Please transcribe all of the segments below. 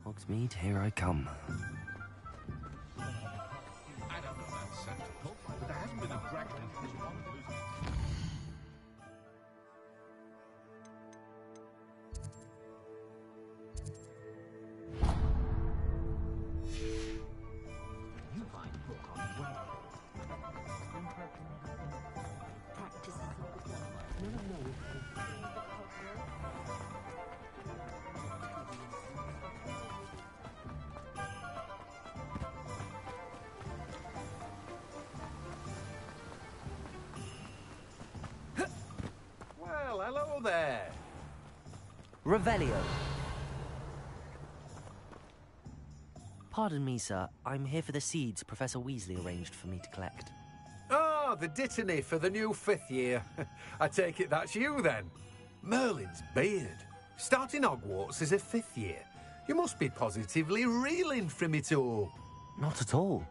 Hogsmeade, here I come. I don't know if that's sensible, but there hasn't been a dragon in this one. Well, hello there. Revelio. Pardon me, sir. I'm here for the seeds Professor Weasley arranged for me to collect. Oh, the dittany for the new 5th year. I take it that's you, then. Merlin's beard. Starting Hogwarts as a 5th year. You must be positively reeling from it all. Not at all.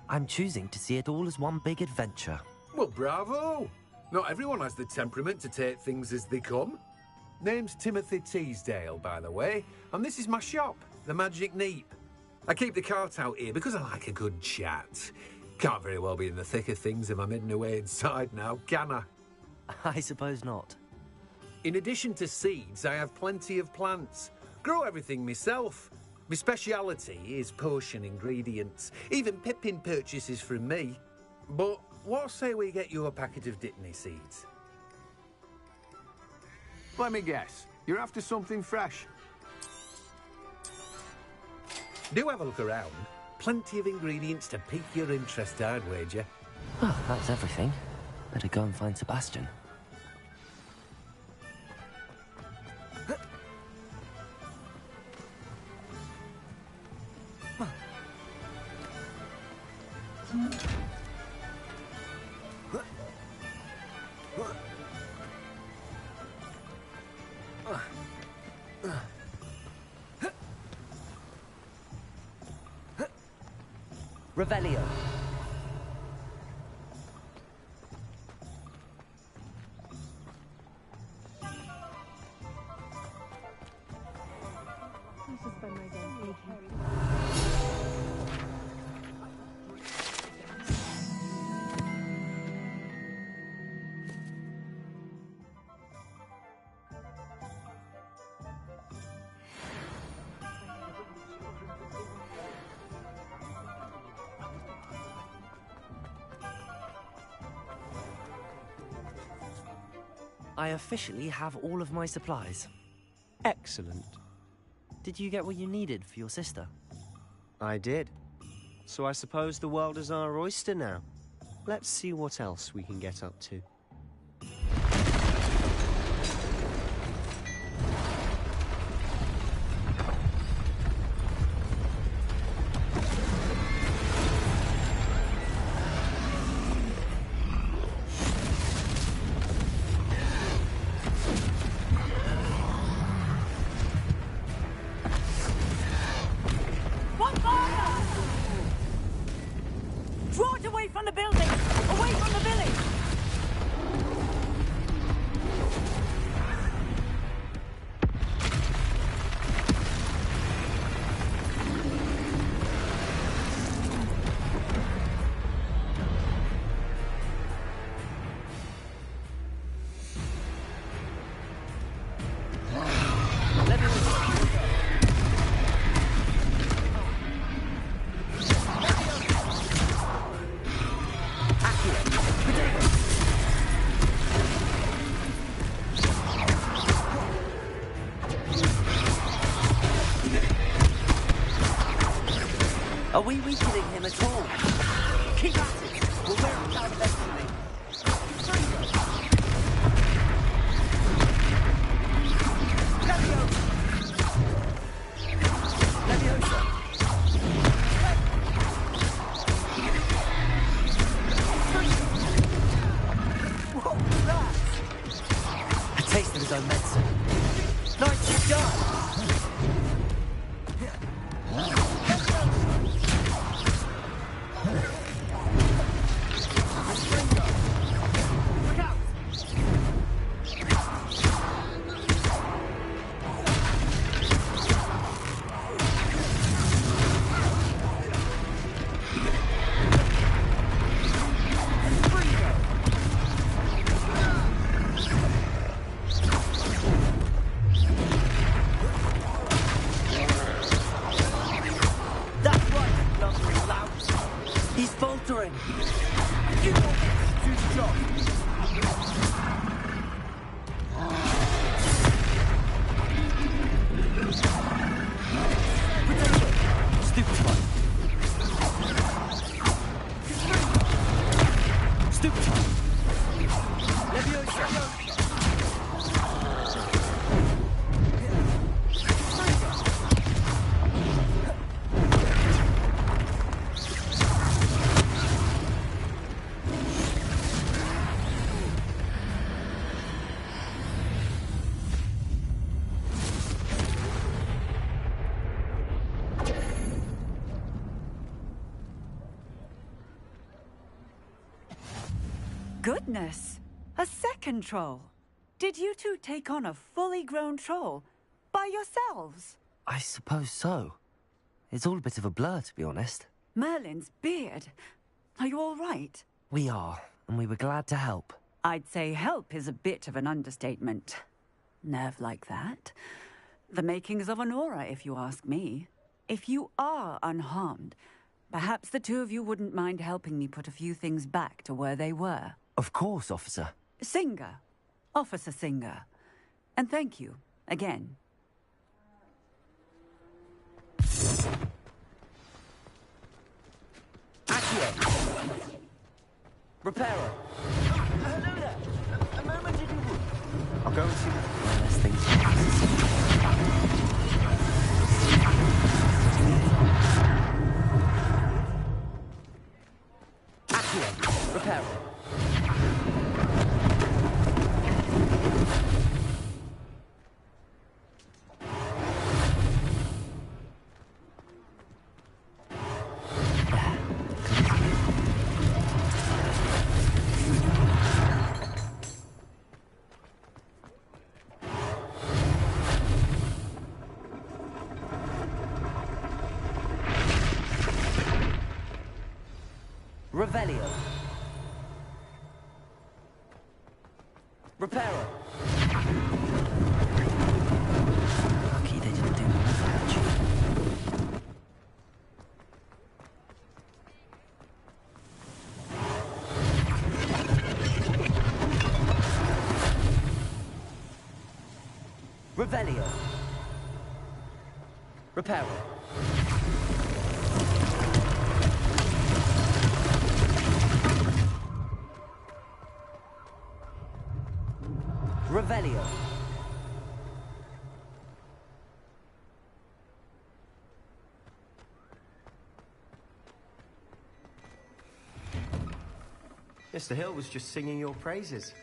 I'm choosing to see it all as one big adventure. Well, bravo. Not everyone has the temperament to take things as they come. Name's Timothy Teasdale, by the way, and this is my shop, the Magic Neep. I keep the cart out here because I like a good chat. Can't very well be in the thick of things if I'm hidden away inside now, can I? I suppose not. In addition to seeds, I have plenty of plants. Grow everything myself. My speciality is potion ingredients. Even Pippin purchases from me. But what say we get you a packet of Dittany seeds? Let me guess. You're after something fresh. Do have a look around. Plenty of ingredients to pique your interest, I'd wager. Well, that's everything. Better go and find Sebastian. Revelio. I officially have all of my supplies. Excellent. Did you get what you needed for your sister? I did. So I suppose the world is our oyster now. Let's see what else we can get up to. Are we weakening him at all? Keep at it! We'll wear it down eventually. Leviosa! What was that? A taste of his own medicine. Nicely done! again. You want this? Do the job. Stupid one. Stupid one. Leviosa. Goodness! A second troll! Did you two take on a fully grown troll by yourselves? I suppose so. It's all a bit of a blur, to be honest. Merlin's beard. Are you all right? We are, and we were glad to help. I'd say help is a bit of an understatement. Nerve like that. The makings of an aura, if you ask me. If you are unharmed, perhaps the two of you wouldn't mind helping me put a few things back to where they were. Of course, officer. Singer. Officer Singer. And thank you, again. Accio! Repairer! Hello there! A moment if you would. I'll go and see what Less things. Accio! Repairer! Revelio. Repairer. Lucky they didn't do more damage. Revelio. Repairer. Revelio. Mr. Hill was just singing your praises.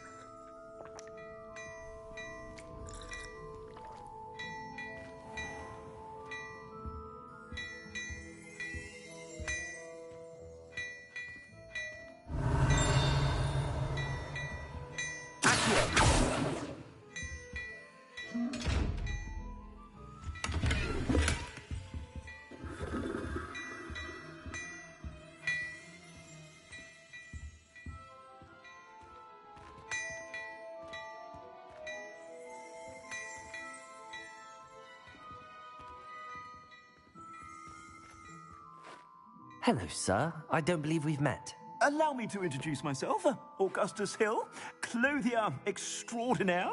Hello, sir. I don't believe we've met. Allow me to introduce myself, Augustus Hill, clothier extraordinaire.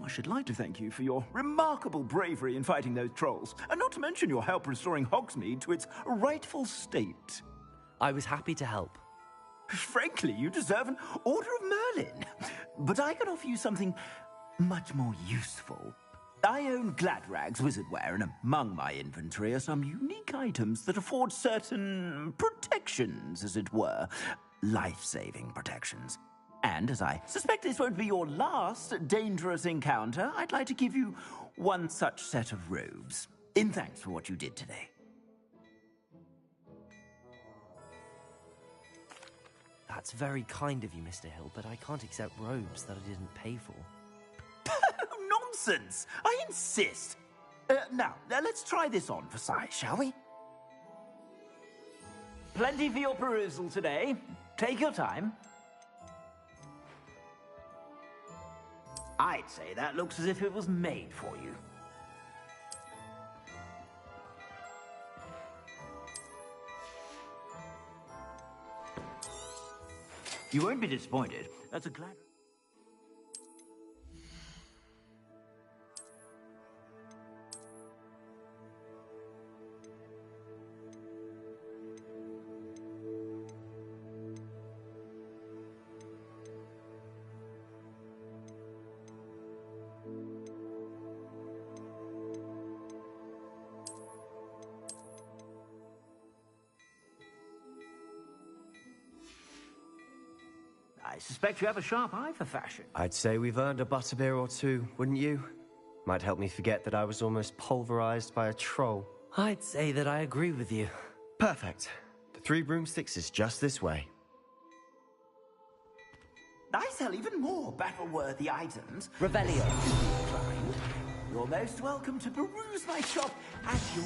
I should like to thank you for your remarkable bravery in fighting those trolls, and not to mention your help restoring Hogsmeade to its rightful state. I was happy to help. Frankly, you deserve an Order of Merlin. But I can offer you something much more useful. I own Gladrag's wizardware, and among my inventory are some unique items that afford certain protections, as it were. Life-saving protections. And as I suspect this won't be your last dangerous encounter, I'd like to give you one such set of robes, in thanks for what you did today. That's very kind of you, Mr. Hill, but I can't accept robes that I didn't pay for. Nonsense! I insist! Now, let's try this on for size, shall we? Plenty for your perusal today. Take your time. I'd say that looks as if it was made for you. You won't be disappointed. That's a glad... I suspect you have a sharp eye for fashion. I'd say we've earned a butterbeer or two, wouldn't you? Might help me forget that I was almost pulverized by a troll. I'd say that I agree with you. Perfect. The Three Broomsticks is just this way. I sell even more battle-worthy items. Revelio. You're most welcome to peruse my shop at your...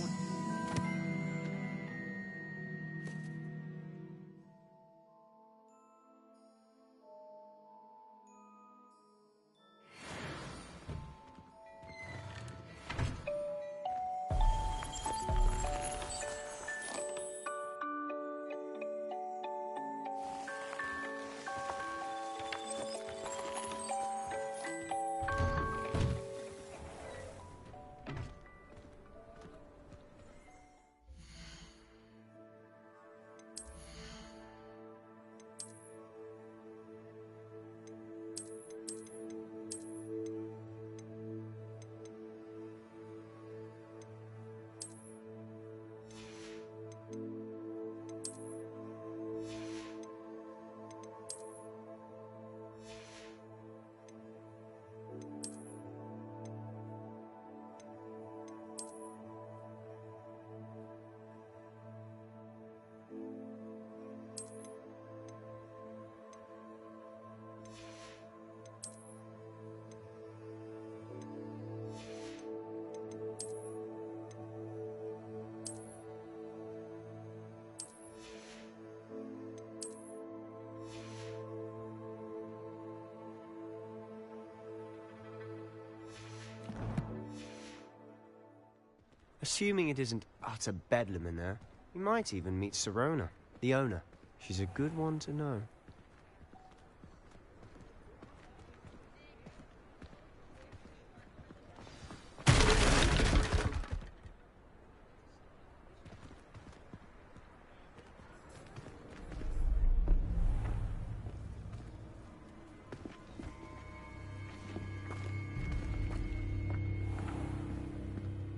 Assuming it isn't utter bedlam in there, you might even meet Sirona, the owner. She's a good one to know.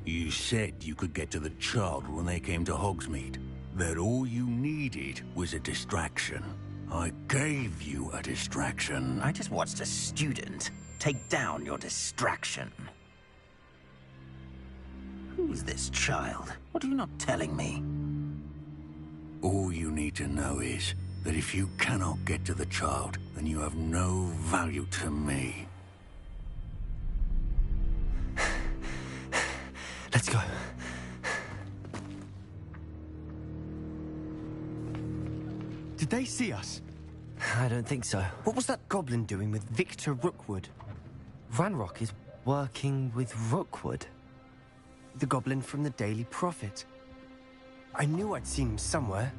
You said you could get to the child when they came to Hogsmeade. That all you needed was a distraction. I gave you a distraction. I just watched a student take down your distraction. Who's this child? What are you not telling me? All you need to know is that if you cannot get to the child, then you have no value to me. Let's go. Did they see us? I don't think so. What was that goblin doing with Victor Rookwood? Ranrock is working with Rookwood. The goblin from the Daily Prophet. I knew I'd seen him somewhere.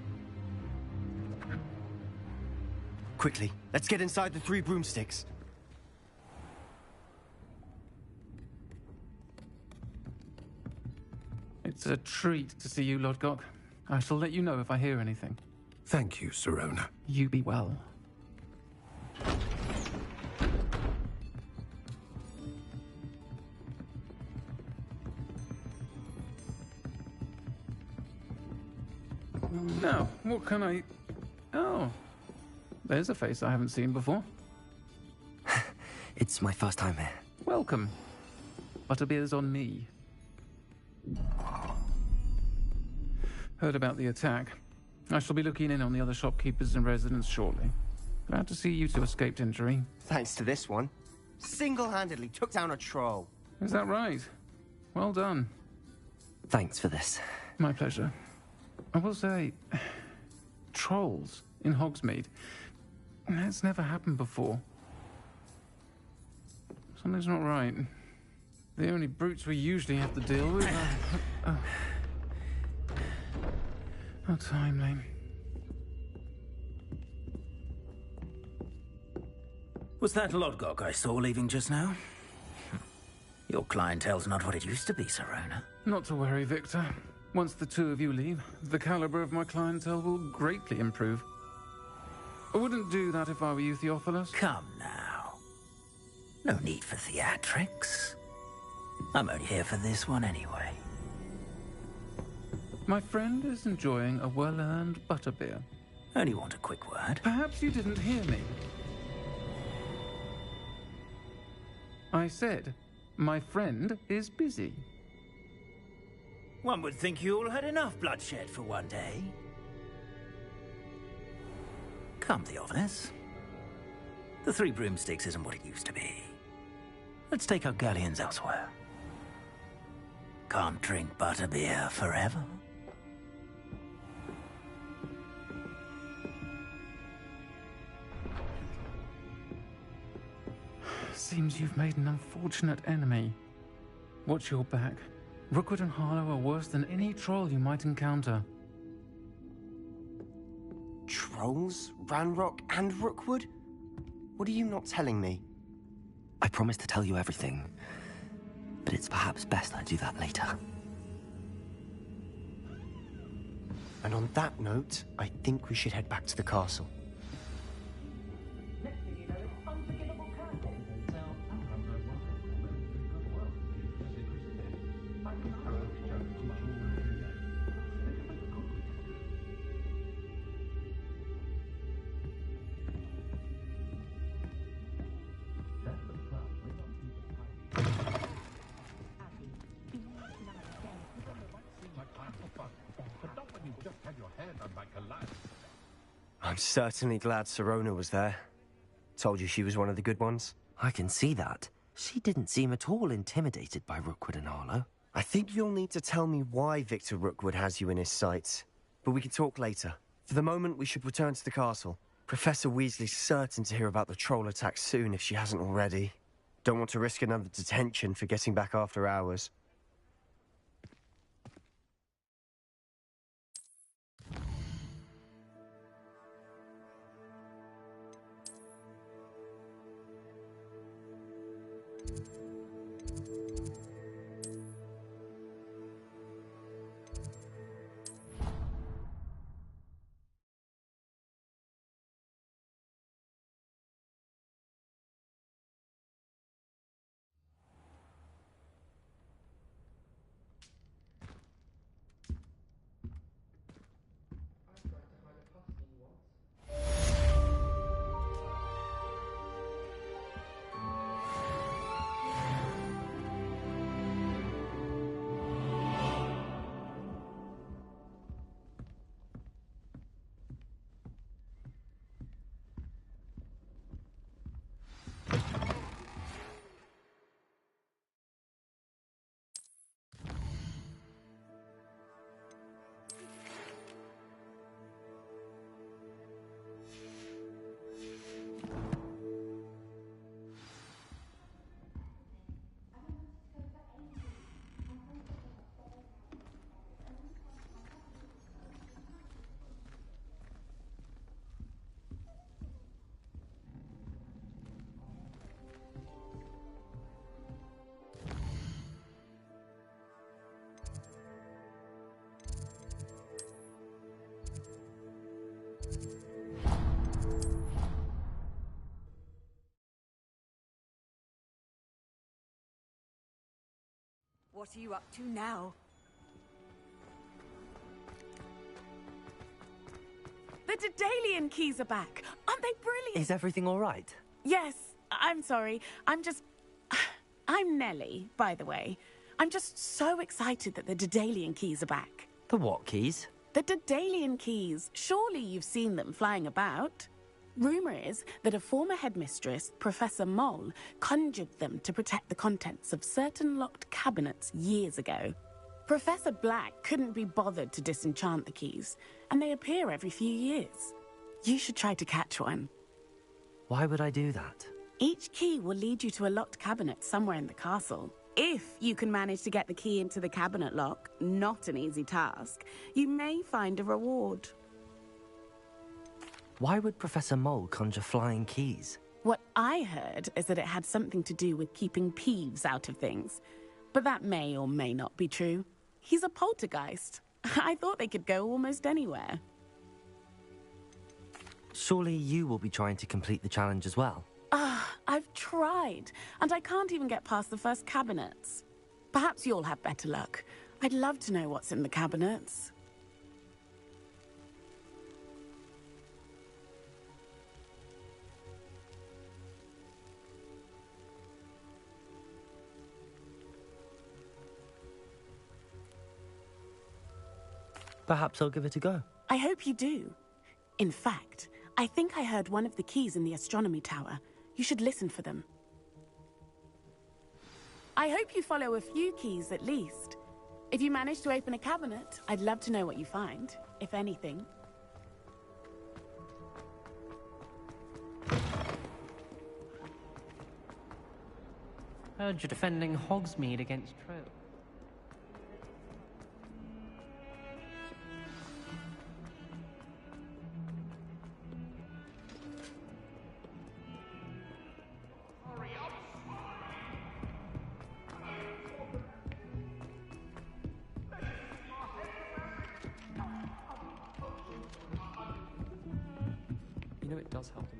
Quickly, let's get inside the Three Broomsticks. It's a treat to see you, Lodgok. I shall let you know if I hear anything. Thank you, Sirona. You be well. Now, what can I... Oh, there's a face I haven't seen before. It's my first time here. Welcome. Butterbeer's on me. Heard about the attack. I shall be looking in on the other shopkeepers and residents shortly. Glad to see you two escaped injury. Thanks to this one. Single-handedly took down a troll. Is that right? Well done. Thanks for this. My pleasure. I will say, trolls in Hogsmeade. That's never happened before. Something's not right. The only brutes we usually have to deal with are... How timely. Was that Lodgok I saw leaving just now? Your clientele's not what it used to be, Serona. Not to worry, Victor. Once the two of you leave, the caliber of my clientele will greatly improve. I wouldn't do that if I were you, Theophilus. Come now. No need for theatrics. I'm only here for this one anyway. My friend is enjoying a well-earned butterbeer. Only want a quick word. Perhaps you didn't hear me. I said, my friend is busy. One would think you all had enough bloodshed for one day. Come, Theophilus. The Three Broomsticks isn't what it used to be. Let's take our galleons elsewhere. Can't drink butterbeer forever. Seems you've made an unfortunate enemy. Watch your back. Rookwood and Harlow are worse than any troll you might encounter. Trolls? Ranrock and Rookwood? What are you not telling me? I promised to tell you everything, but it's perhaps best I do that later. And on that note, I think we should head back to the castle. I'm certainly glad Serona was there. Told you she was one of the good ones. I can see that. She didn't seem at all intimidated by Rookwood and Harlow. I think you'll need to tell me why Victor Rookwood has you in his sights. But we can talk later. For the moment, we should return to the castle. Professor Weasley's certain to hear about the troll attack soon if she hasn't already. Don't want to risk another detention for getting back after hours. What are you up to now? The Daedalian keys are back. Aren't they brilliant? Is everything all right? Yes, I'm sorry. I'm Nellie, by the way. I'm just so excited that the Daedalian keys are back. The what keys? The Daedalian keys. Surely you've seen them flying about. Rumour is that a former headmistress, Professor Moll, conjured them to protect the contents of certain locked cabinets years ago. Professor Black couldn't be bothered to disenchant the keys, and they appear every few years. You should try to catch one. Why would I do that? Each key will lead you to a locked cabinet somewhere in the castle. If you can manage to get the key into the cabinet lock, not an easy task, you may find a reward. Why would Professor Moll conjure flying keys? What I heard is that it had something to do with keeping Peeves out of things. But that may or may not be true. He's a poltergeist. I thought they could go almost anywhere. Surely you will be trying to complete the challenge as well. I've tried, and I can't even get past the first cabinets. Perhaps you'll have better luck. I'd love to know what's in the cabinets. Perhaps I'll give it a go. I hope you do. In fact, I think I heard one of the keys in the astronomy tower. You should listen for them. I hope you follow a few keys at least. If you manage to open a cabinet, I'd love to know what you find, if anything. Heard you're defending Hogsmeade against Trolls. You know, it does help them.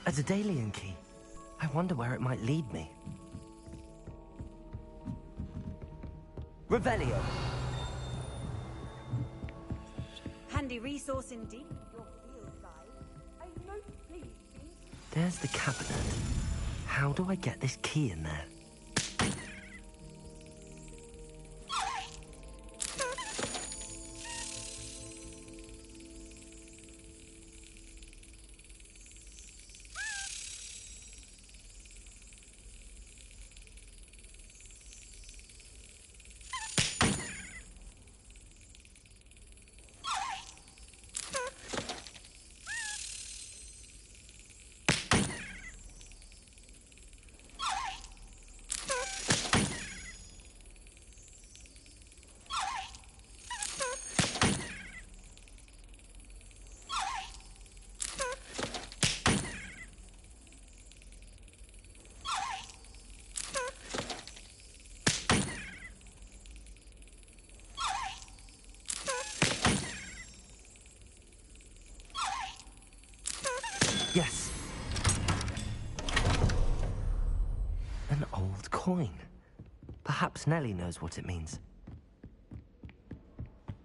A Daedalian key. I wonder where it might lead me. Revelio. Handy resource indeed. Your field guide. I know, please. There's the cabinet. How do I get this key in there? Yes. An old coin. Perhaps Nellie knows what it means.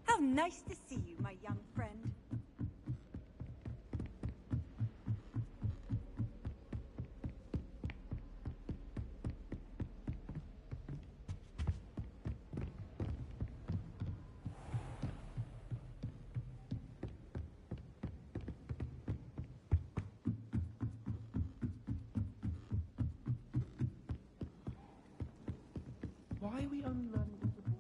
How nice to see you, my young friend. Why are we only learning the board?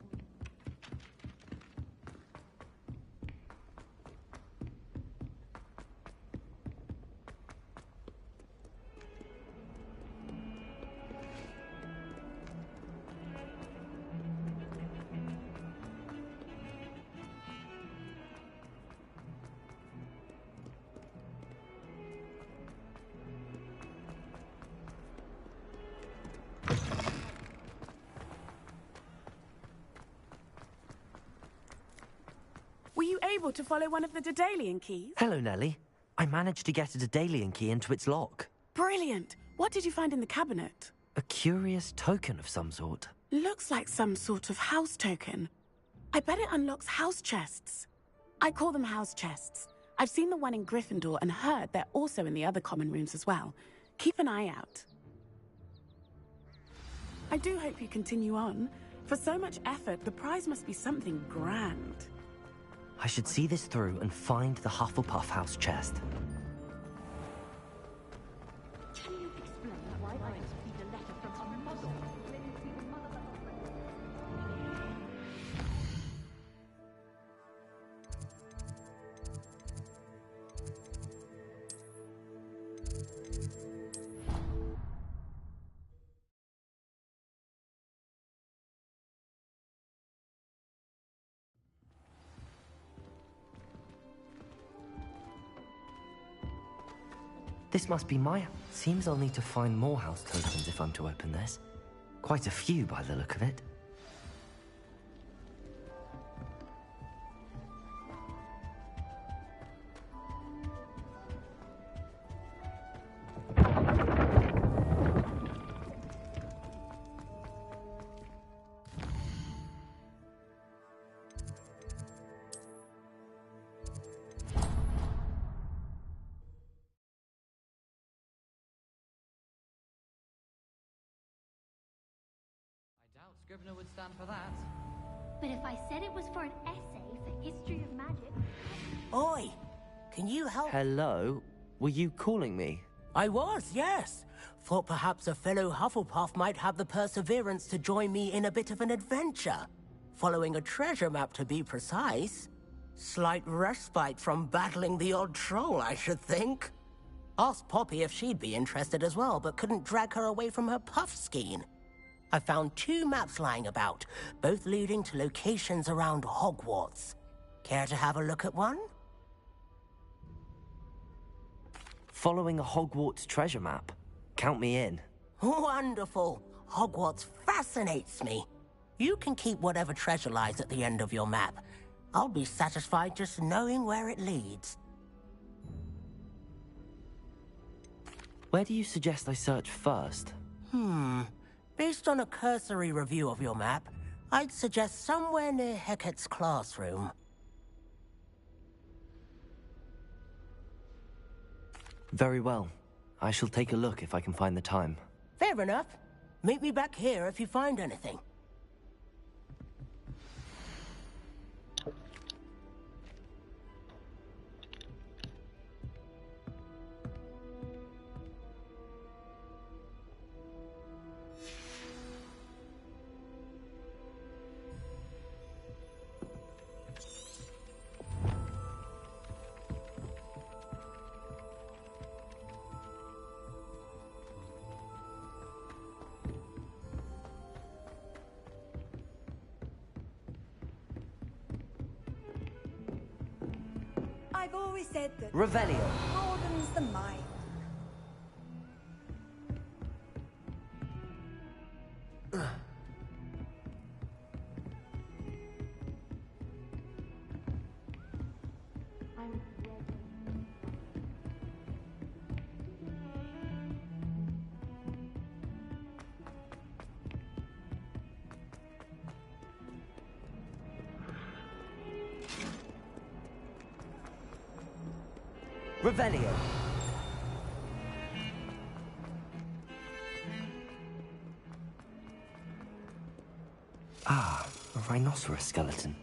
Were you able to follow one of the Daedalian keys? Hello, Nellie. I managed to get a Daedalian key into its lock. Brilliant! What did you find in the cabinet? A curious token of some sort. Looks like some sort of house token. I bet it unlocks house chests. I call them house chests. I've seen the one in Gryffindor and heard they're also in the other common rooms as well. Keep an eye out. I do hope you continue on. For so much effort, the prize must be something grand. I should see this through and find the Hufflepuff house chest. Can you explain why I received a letter from a mother? This must be my... Seems I'll need to find more house tokens if I'm to open this. Quite a few by the look of it. Scrivener would stand for that. But if I said it was for an essay for history of magic... Oi! Can you help? Hello? Were you calling me? I was, yes. Thought perhaps a fellow Hufflepuff might have the perseverance to join me in a bit of an adventure. Following a treasure map, to be precise. Slight respite from battling the odd troll, I should think. Asked Poppy if she'd be interested as well, but couldn't drag her away from her puff skein. I found 2 maps lying about, both leading to locations around Hogwarts. Care to have a look at one? Following a Hogwarts treasure map? Count me in. Wonderful. Hogwarts fascinates me. You can keep whatever treasure lies at the end of your map. I'll be satisfied just knowing where it leads. Where do you suggest I search first? Based on a cursory review of your map, I'd suggest somewhere near Hecat's classroom. Very well. I shall take a look if I can find the time. Fair enough. Meet me back here if you find anything. I've always said that Revelio. broadens the mind. Revelio. Ah, a rhinoceros skeleton.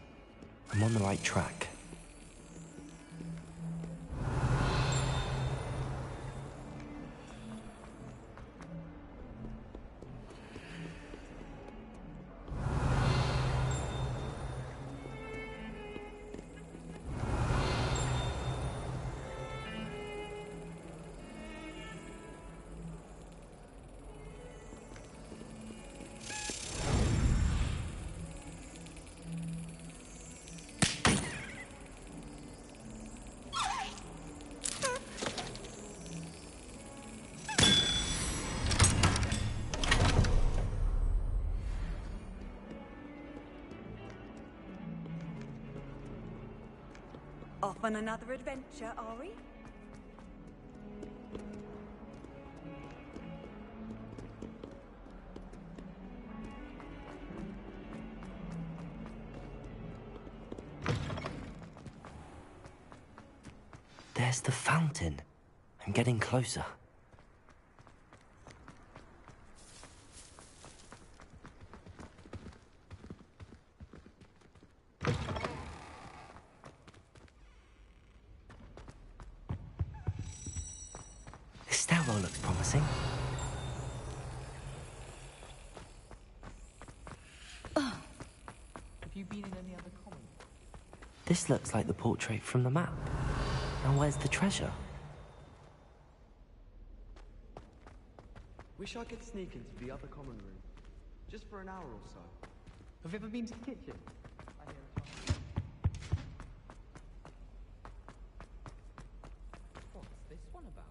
I'm on the right track. Off on another adventure, are we? There's the fountain. I'm getting closer. This stairwell looks promising. Have you been in any other common? This looks like the portrait from the map. Now where's the treasure? Wish I could sneak into the other common room. Just for an hour or so. Have you ever been to the kitchen? What's this one about?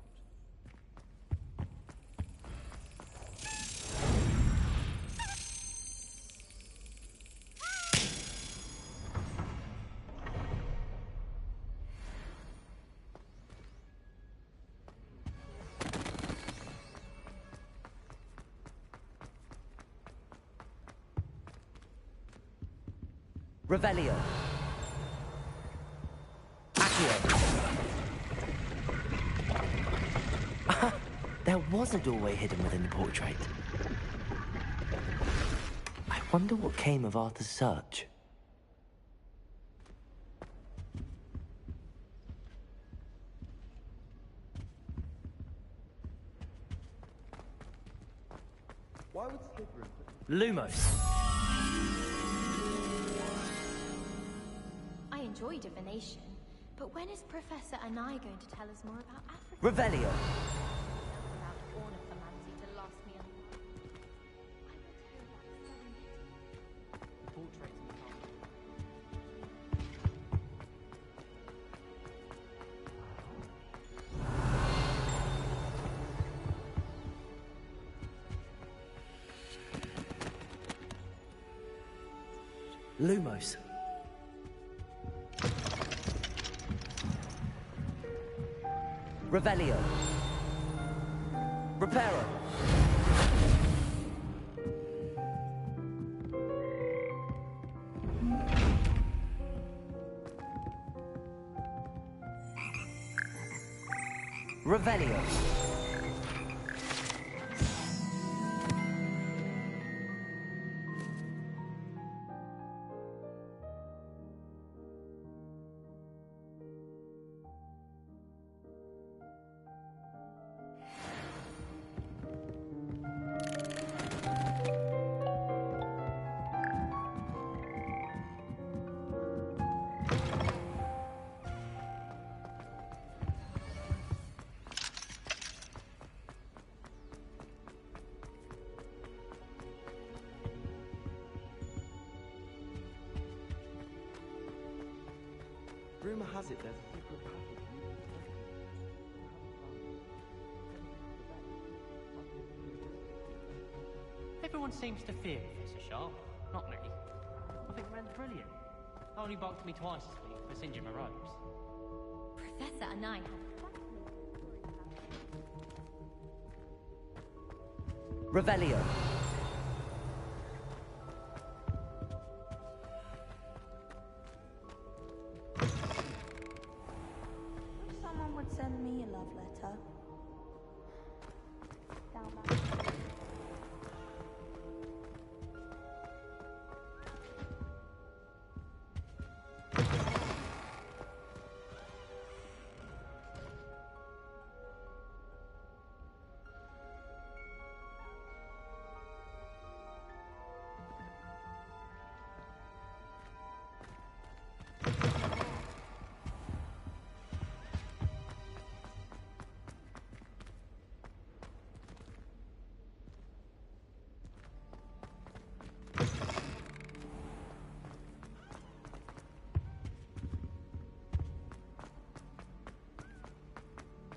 Revelio. Accio. There was a doorway hidden within the portrait. I wonder what came of Arthur's search. Why would Slytherin... Lumos. I enjoy divination, but when is Professor Anai going to tell us more about Africa? Revelio. Allowed ornithomancy to last me a while. I want to hear about the Southern City. Portraits in the castle. Lumos. Revelio. Reparo. Revelio. Rumor has it there's a secret passage. Everyone seems to fear Professor Sharp, not me. I think Ren's brilliant. Only barked at me twice this week for singeing my robes. Professor Anai. Revelio. Wish someone would send me a love letter. Down back.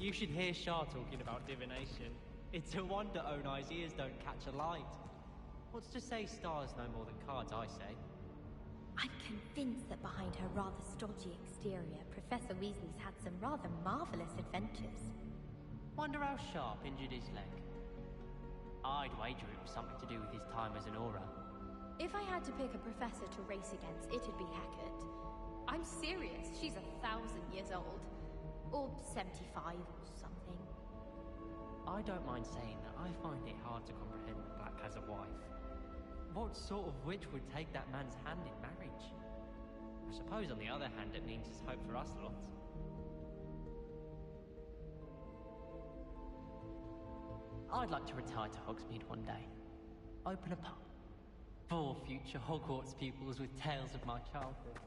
You should hear Shah talking about divination. It's a wonder Onai's ears don't catch a light. What's to say stars know more than cards, I say? I'm convinced that behind her rather stodgy exterior, Professor Weasley's had some rather marvelous adventures. Wonder how Sharp injured his leg. I'd wager it was something to do with his time as an aura. If I had to pick a professor to race against, it'd be Hackett. I'm serious, she's 1,000 years old. Or 75 or something. I don't mind saying that I find it hard to comprehend that Black has a wife. What sort of witch would take that man's hand in marriage? I suppose on the other hand it means there's hope for us lot. I'd like to retire to Hogsmeade one day. Open a pub. For future Hogwarts pupils with tales of my childhood.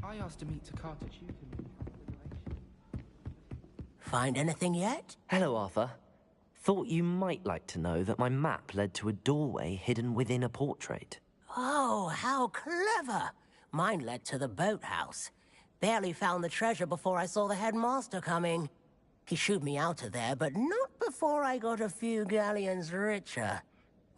I asked to meet Takata Tutor. Find anything yet? Hello, Arthur. Thought you might like to know that my map led to a doorway hidden within a portrait. Oh, how clever! Mine led to the boathouse. Barely found the treasure before I saw the headmaster coming. He shooed me out of there, but not before I got a few galleons richer.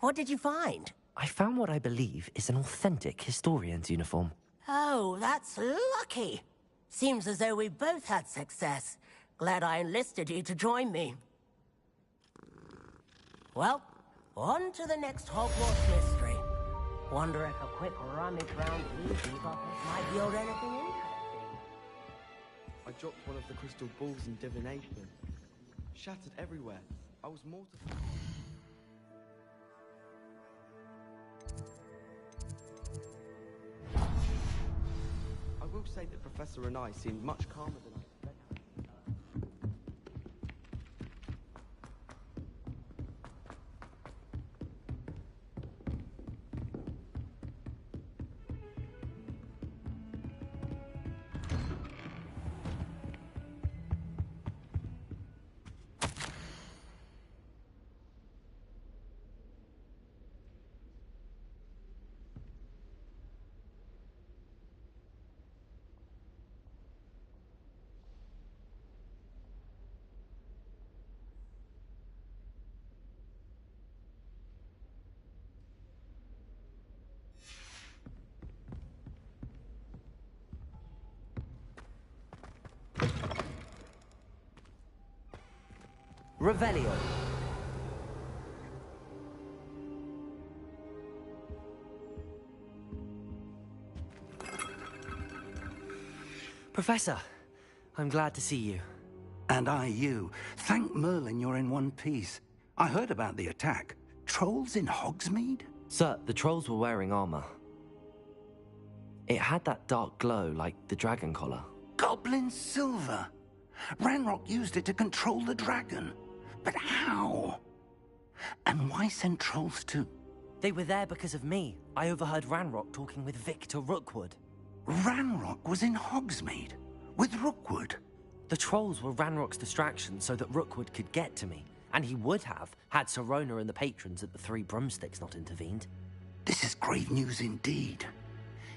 What did you find? I found what I believe is an authentic historian's uniform. Oh, that's lucky. Seems as though we both had success. Glad I enlisted you to join me. Well, on to the next Hogwarts mystery. Wonder if a quick rummage round Weasley's office might yield anything interesting. I dropped one of the crystal balls in divination. Shattered everywhere. I was mortified. I will say that Professor and I seemed much calmer than I expected. Revelio. Professor, I'm glad to see you. And I you. Thank Merlin you're in one piece. I heard about the attack. Trolls in Hogsmeade? Sir, the trolls were wearing armor. It had that dark glow like the dragon collar. Goblin silver. Ranrock used it to control the dragon. But how? And why send trolls too? They were there because of me. I overheard Ranrock talking with Victor Rookwood. Ranrock was in Hogsmeade? With Rookwood? The trolls were Ranrock's distraction so that Rookwood could get to me. And he would have, had Sirona and the patrons at the Three Broomsticks not intervened. This is grave news indeed.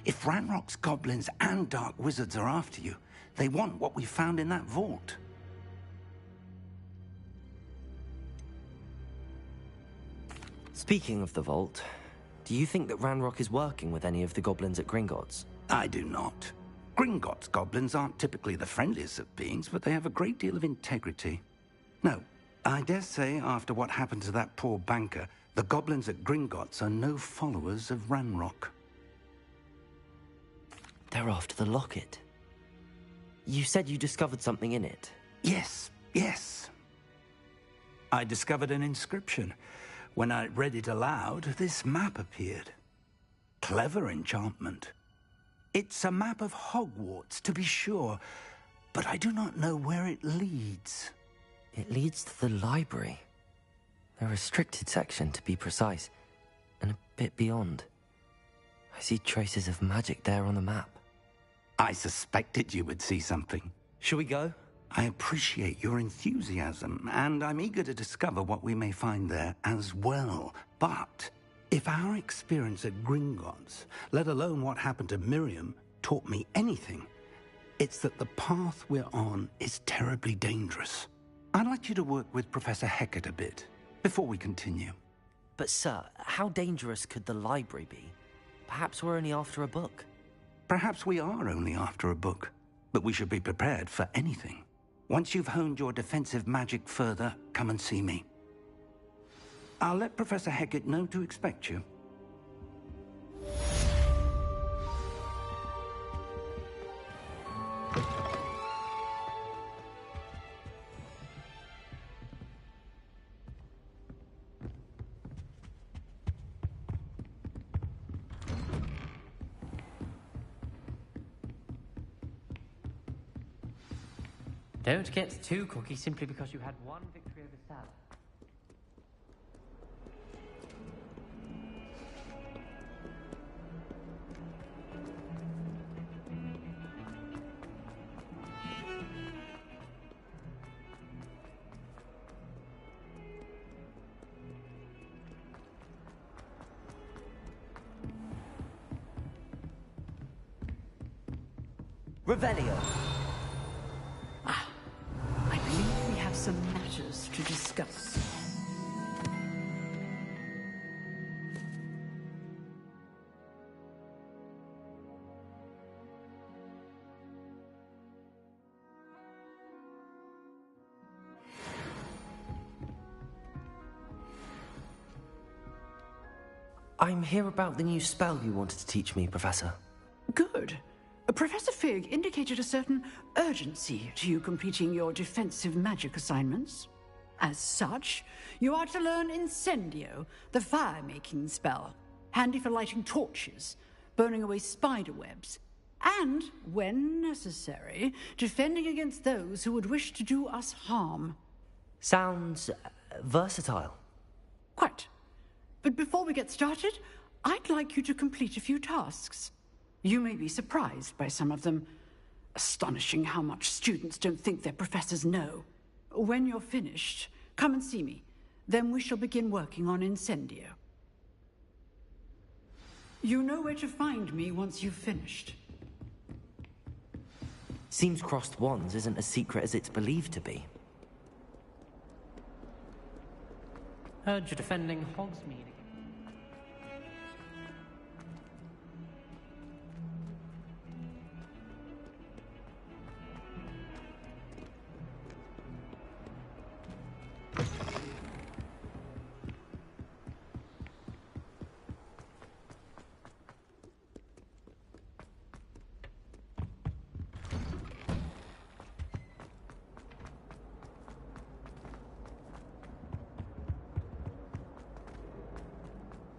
If Ranrock's goblins and dark wizards are after you, they want what we found in that vault. Speaking of the vault, do you think that Ranrock is working with any of the goblins at Gringotts? I do not. Gringotts goblins aren't typically the friendliest of beings, but they have a great deal of integrity. No, I dare say after what happened to that poor banker, the goblins at Gringotts are no followers of Ranrock. They're after the locket. You said you discovered something in it. Yes, yes. I discovered an inscription. When I read it aloud, this map appeared. Clever enchantment. It's a map of Hogwarts, to be sure, but I do not know where it leads. It leads to the library. A restricted section, to be precise, and a bit beyond. I see traces of magic there on the map. I suspected you would see something. Shall we go? I appreciate your enthusiasm, and I'm eager to discover what we may find there as well. But if our experience at Gringotts, let alone what happened to Miriam, taught me anything, it's that the path we're on is terribly dangerous. I'd like you to work with Professor Hecat a bit before we continue. But, sir, how dangerous could the library be? Perhaps we're only after a book. Perhaps we are only after a book, but we should be prepared for anything. Once you've honed your defensive magic further, come and see me. I'll let Professor Hecat know to expect you. Don't get too cocky simply because you had one victory over Sal. Revelio. I believe we have some matters to discuss. I'm here about the new spell you wanted to teach me, Professor. Good. Professor Fig indicated a certain urgency to you completing your defensive magic assignments. As such, you are to learn Incendio, the fire-making spell, handy for lighting torches, burning away spider webs, and, when necessary, defending against those who would wish to do us harm. Sounds versatile. Quite. But before we get started, I'd like you to complete a few tasks. You may be surprised by some of them. Astonishing how much students don't think their professors know. When you're finished, come and see me. Then we shall begin working on Incendio. You know where to find me once you've finished. Seems crossed wands isn't as secret as it's believed to be. Heard you're defending Hogsmeade.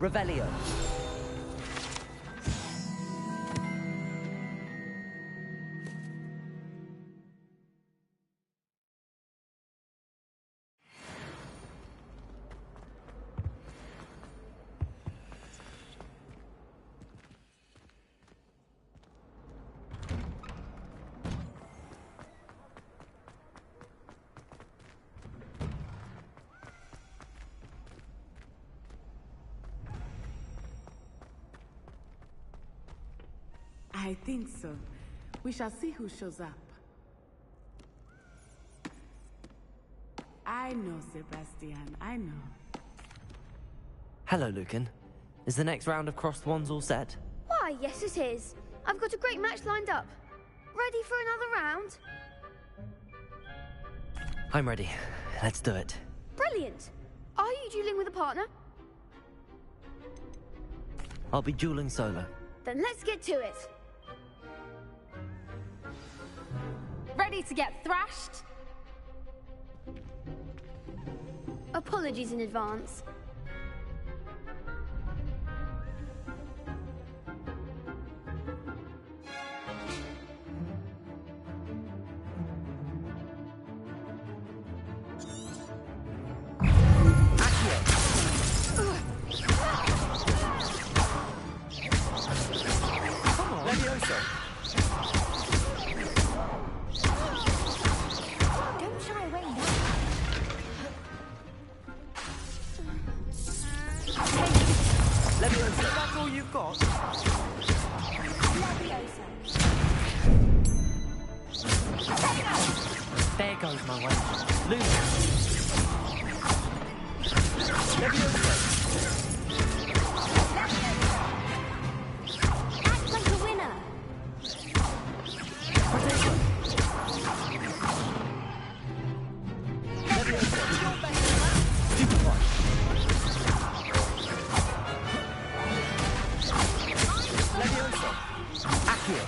Revelio. I think so. We shall see who shows up. I know, Sebastian, I know. Hello, Lucan. Is the next round of crossed wands all set? Why, yes it is. I've got a great match lined up. Ready for another round? I'm ready. Let's do it. Brilliant. Are you dueling with a partner? I'll be dueling solo. Then let's get to it. Ready to get thrashed? Apologies in advance. Leviosa. That's all you've got? Leviosa. There goes my way. Lose. Leviosa. Act like a winner. Leviosa. Super punch. Leviosa. Accio.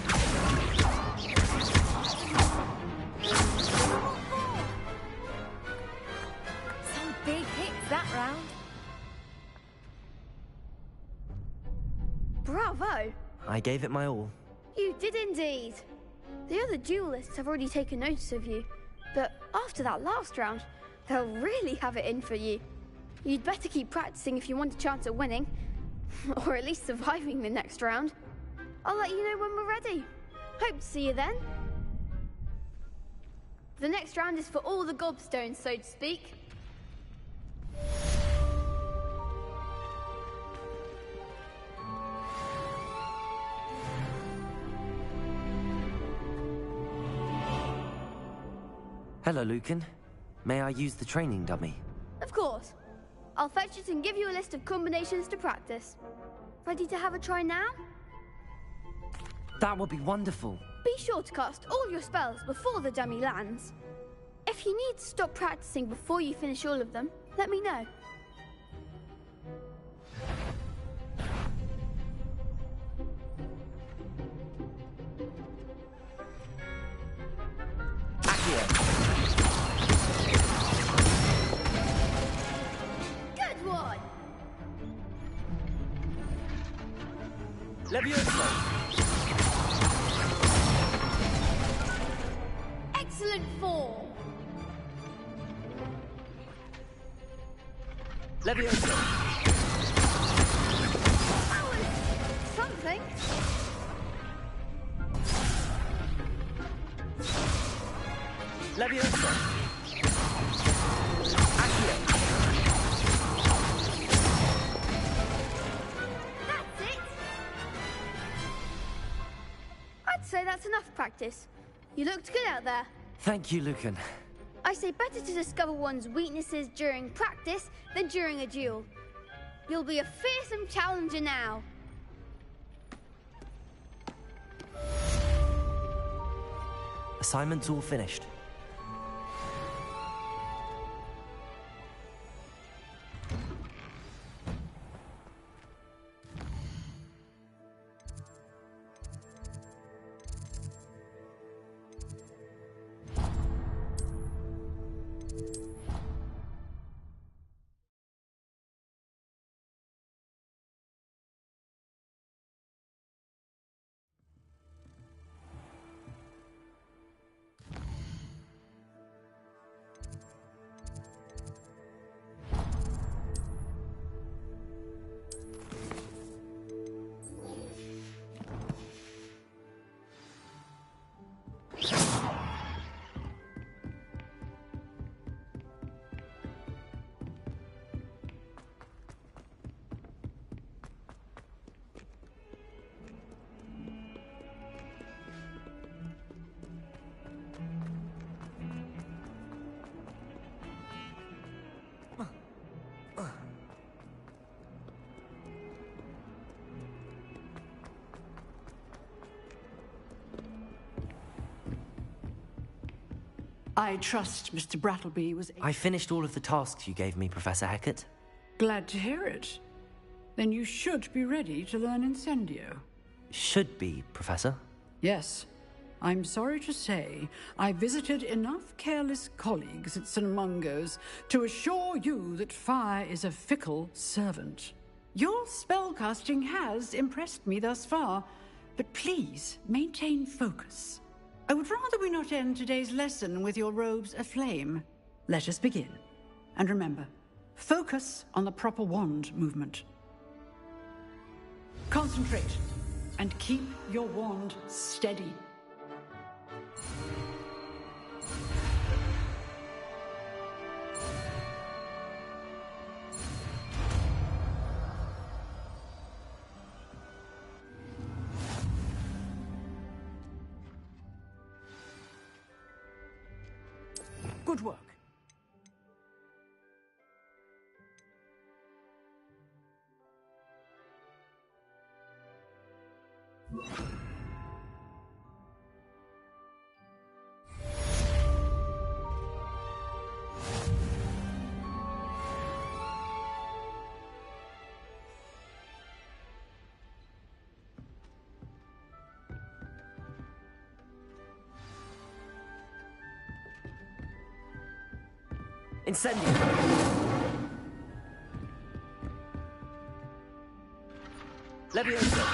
Some big hits that round. Bravo! I gave it my all. You did indeed. The other duelists have already taken notice of you, but after that last round, they'll really have it in for you. You'd better keep practicing if you want a chance at winning, or at least surviving the next round. I'll let you know when we're ready. Hope to see you then. The next round is for all the gobstones, so to speak. Hello, Lucan. May I use the training dummy? Of course. I'll fetch it and give you a list of combinations to practice. Ready to have a try now? That would be wonderful. Be sure to cast all your spells before the dummy lands. If you need to stop practicing before you finish all of them, let me know. Good one! Leviosa. Excellent form! Leviosa. That was something. Leviosa. Accio. That's it! I'd say that's enough practice. You looked good out there. Thank you, Lucan. I say better to discover one's weaknesses during practice than during a duel. You'll be a fearsome challenger now. Assignment's all finished. I trust Mr. Brattleby was... I finished all of the tasks you gave me, Professor Hecat. Glad to hear it. Then you should be ready to learn Incendio. Should be, Professor. Yes. I'm sorry to say, I visited enough careless colleagues at St. Mungo's to assure you that fire is a fickle servant. Your spellcasting has impressed me thus far, but please maintain focus. I would rather we not end today's lesson with your robes aflame. Let us begin. And remember, focus on the proper wand movement. Concentrate, and keep your wand steady. Good work. Incendio! Levioso!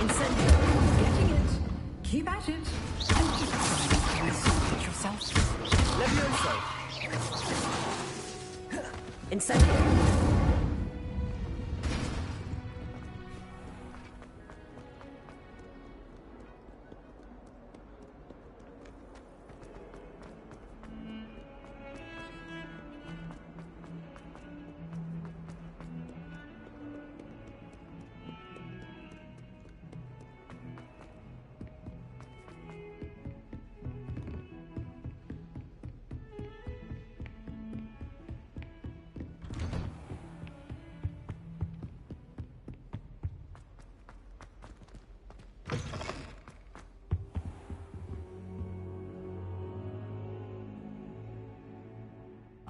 Incendio! Getting it. Keep at it. And keep trying to sort yourself. Levioso! Incendio!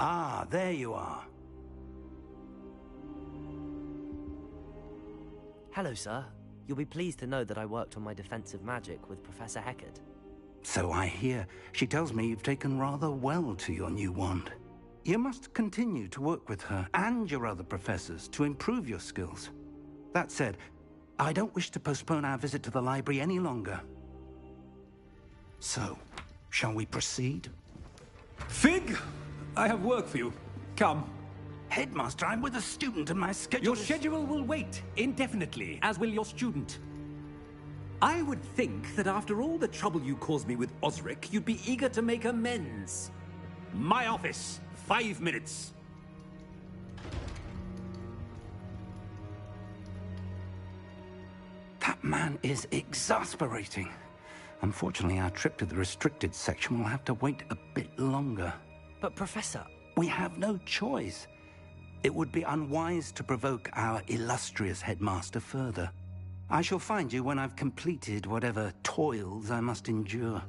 Ah, there you are. Hello, sir. You'll be pleased to know that I worked on my defensive magic with Professor Heckard. So I hear. She tells me you've taken rather well to your new wand. You must continue to work with her and your other professors to improve your skills. That said, I don't wish to postpone our visit to the library any longer. So, shall we proceed? Fig! I have work for you. Come. Headmaster, I'm with a student and my schedule Your schedule will wait indefinitely, as will your student. I would think that after all the trouble you caused me with Osric, you'd be eager to make amends. My office, 5 minutes. That man is exasperating. Unfortunately, our trip to the restricted section will have to wait a bit longer. But, Professor... We have no choice. It would be unwise to provoke our illustrious headmaster further. I shall find you when I've completed whatever toils I must endure.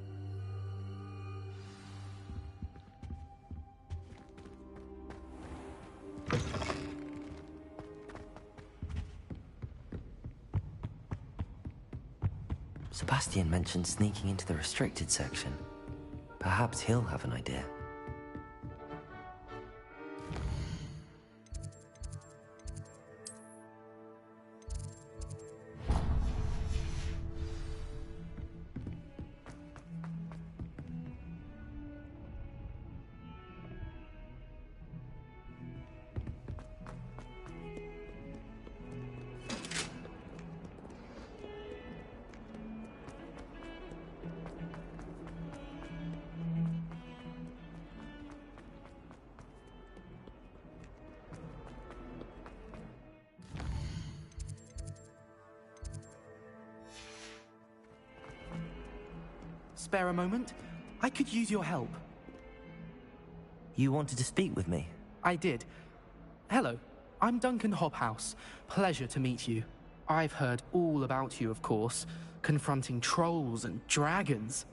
Sebastian mentioned sneaking into the restricted section. Perhaps he'll have an idea. Spare a moment? I could use your help. You wanted to speak with me? I did. Hello, I'm Duncan Hobhouse. Pleasure to meet you. I've heard all about you, of course, confronting trolls and dragons.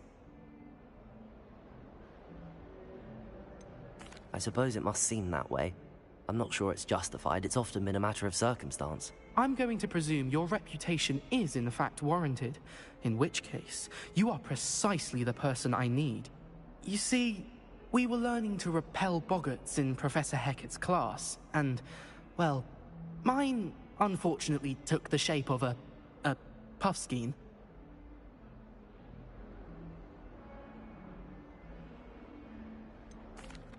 I suppose it must seem that way. I'm not sure it's justified. It's often been a matter of circumstance. I'm going to presume your reputation is in fact warranted, in which case, you are precisely the person I need. You see, we were learning to repel boggarts in Professor Heckard's class, and, well, mine unfortunately took the shape of a puffskein.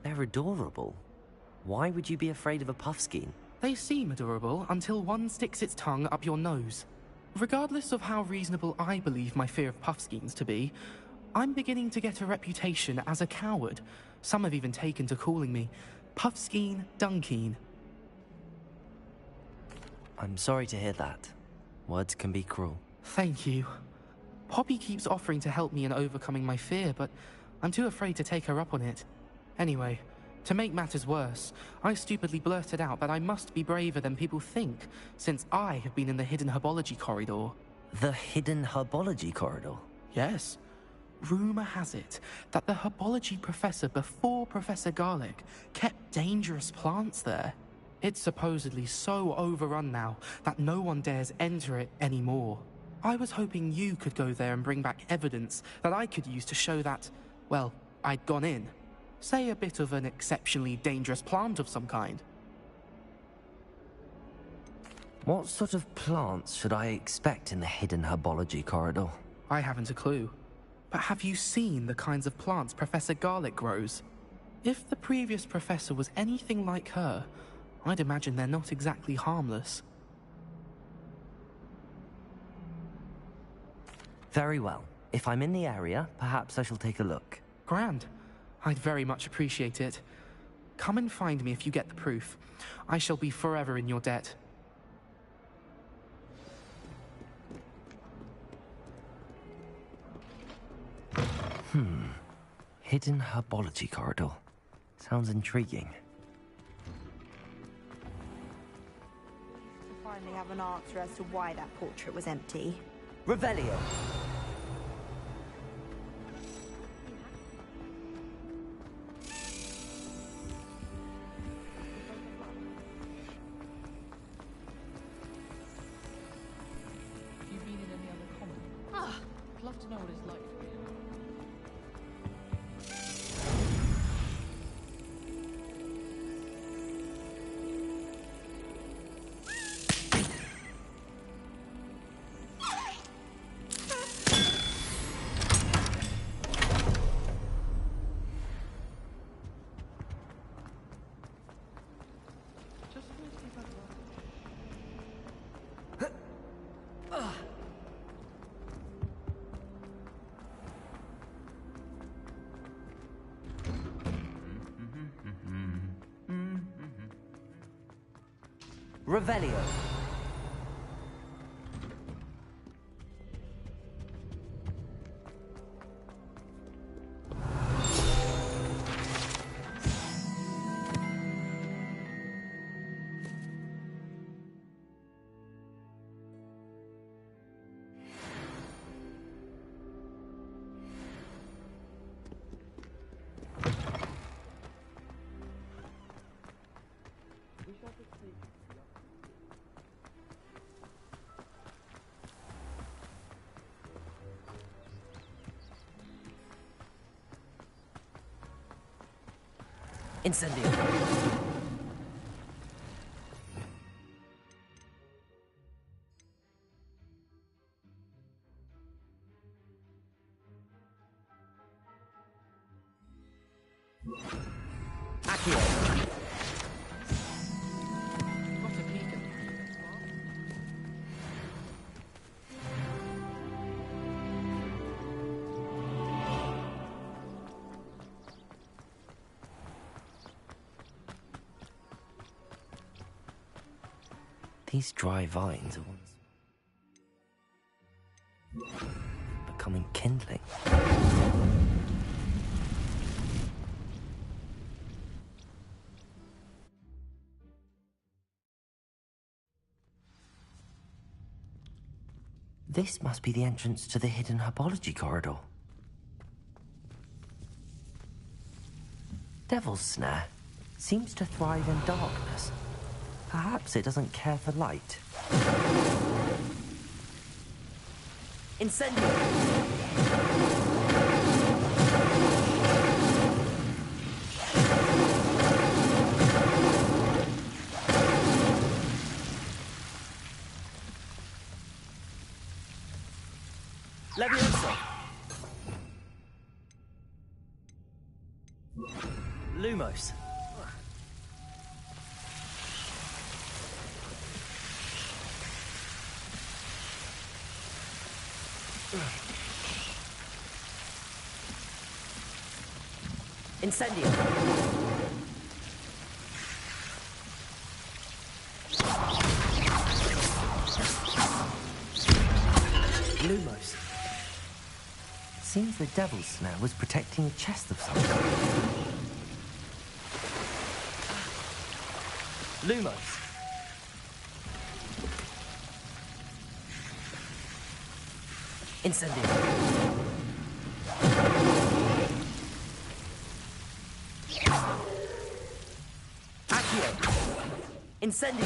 They're adorable. Why would you be afraid of a puffskein? They seem adorable until one sticks its tongue up your nose. Regardless of how reasonable I believe my fear of puffskeins to be, I'm beginning to get a reputation as a coward. Some have even taken to calling me Puffskein Dunkeen. I'm sorry to hear that. Words can be cruel. Thank you. Poppy keeps offering to help me in overcoming my fear, but I'm too afraid to take her up on it. Anyway, to make matters worse, I stupidly blurted out that I must be braver than people think, since I have been in the hidden herbology corridor. The hidden herbology corridor? Yes. Rumor has it that the herbology professor before Professor Garlic kept dangerous plants there. It's supposedly so overrun now that no one dares enter it anymore. I was hoping you could go there and bring back evidence that I could use to show that, well, I'd gone in. Say a bit of an exceptionally dangerous plant of some kind. What sort of plants should I expect in the hidden herbology corridor? I haven't a clue. But have you seen the kinds of plants Professor Garlic grows? If the previous professor was anything like her, I'd imagine they're not exactly harmless. Very well. If I'm in the area, perhaps I shall take a look. Grand. I'd very much appreciate it. Come and find me if you get the proof. I shall be forever in your debt. Hidden herbology corridor. Sounds intriguing. To finally have an answer as to why that portrait was empty. Revelio! Have you been in any other common? I'd love to know what it's like to be in one. Revelio. Incendio. Accio. What a peek. These dry vines are once becoming kindling. This must be the entrance to the hidden herbology corridor. Devil's Snare seems to thrive in darkness. Perhaps it doesn't care for light. Incendio! Leviosa! Lumos! Incendio! Lumos! seems the devil's snare was protecting a chest of some sort. Lumos. Incendio. Accio. Incendio.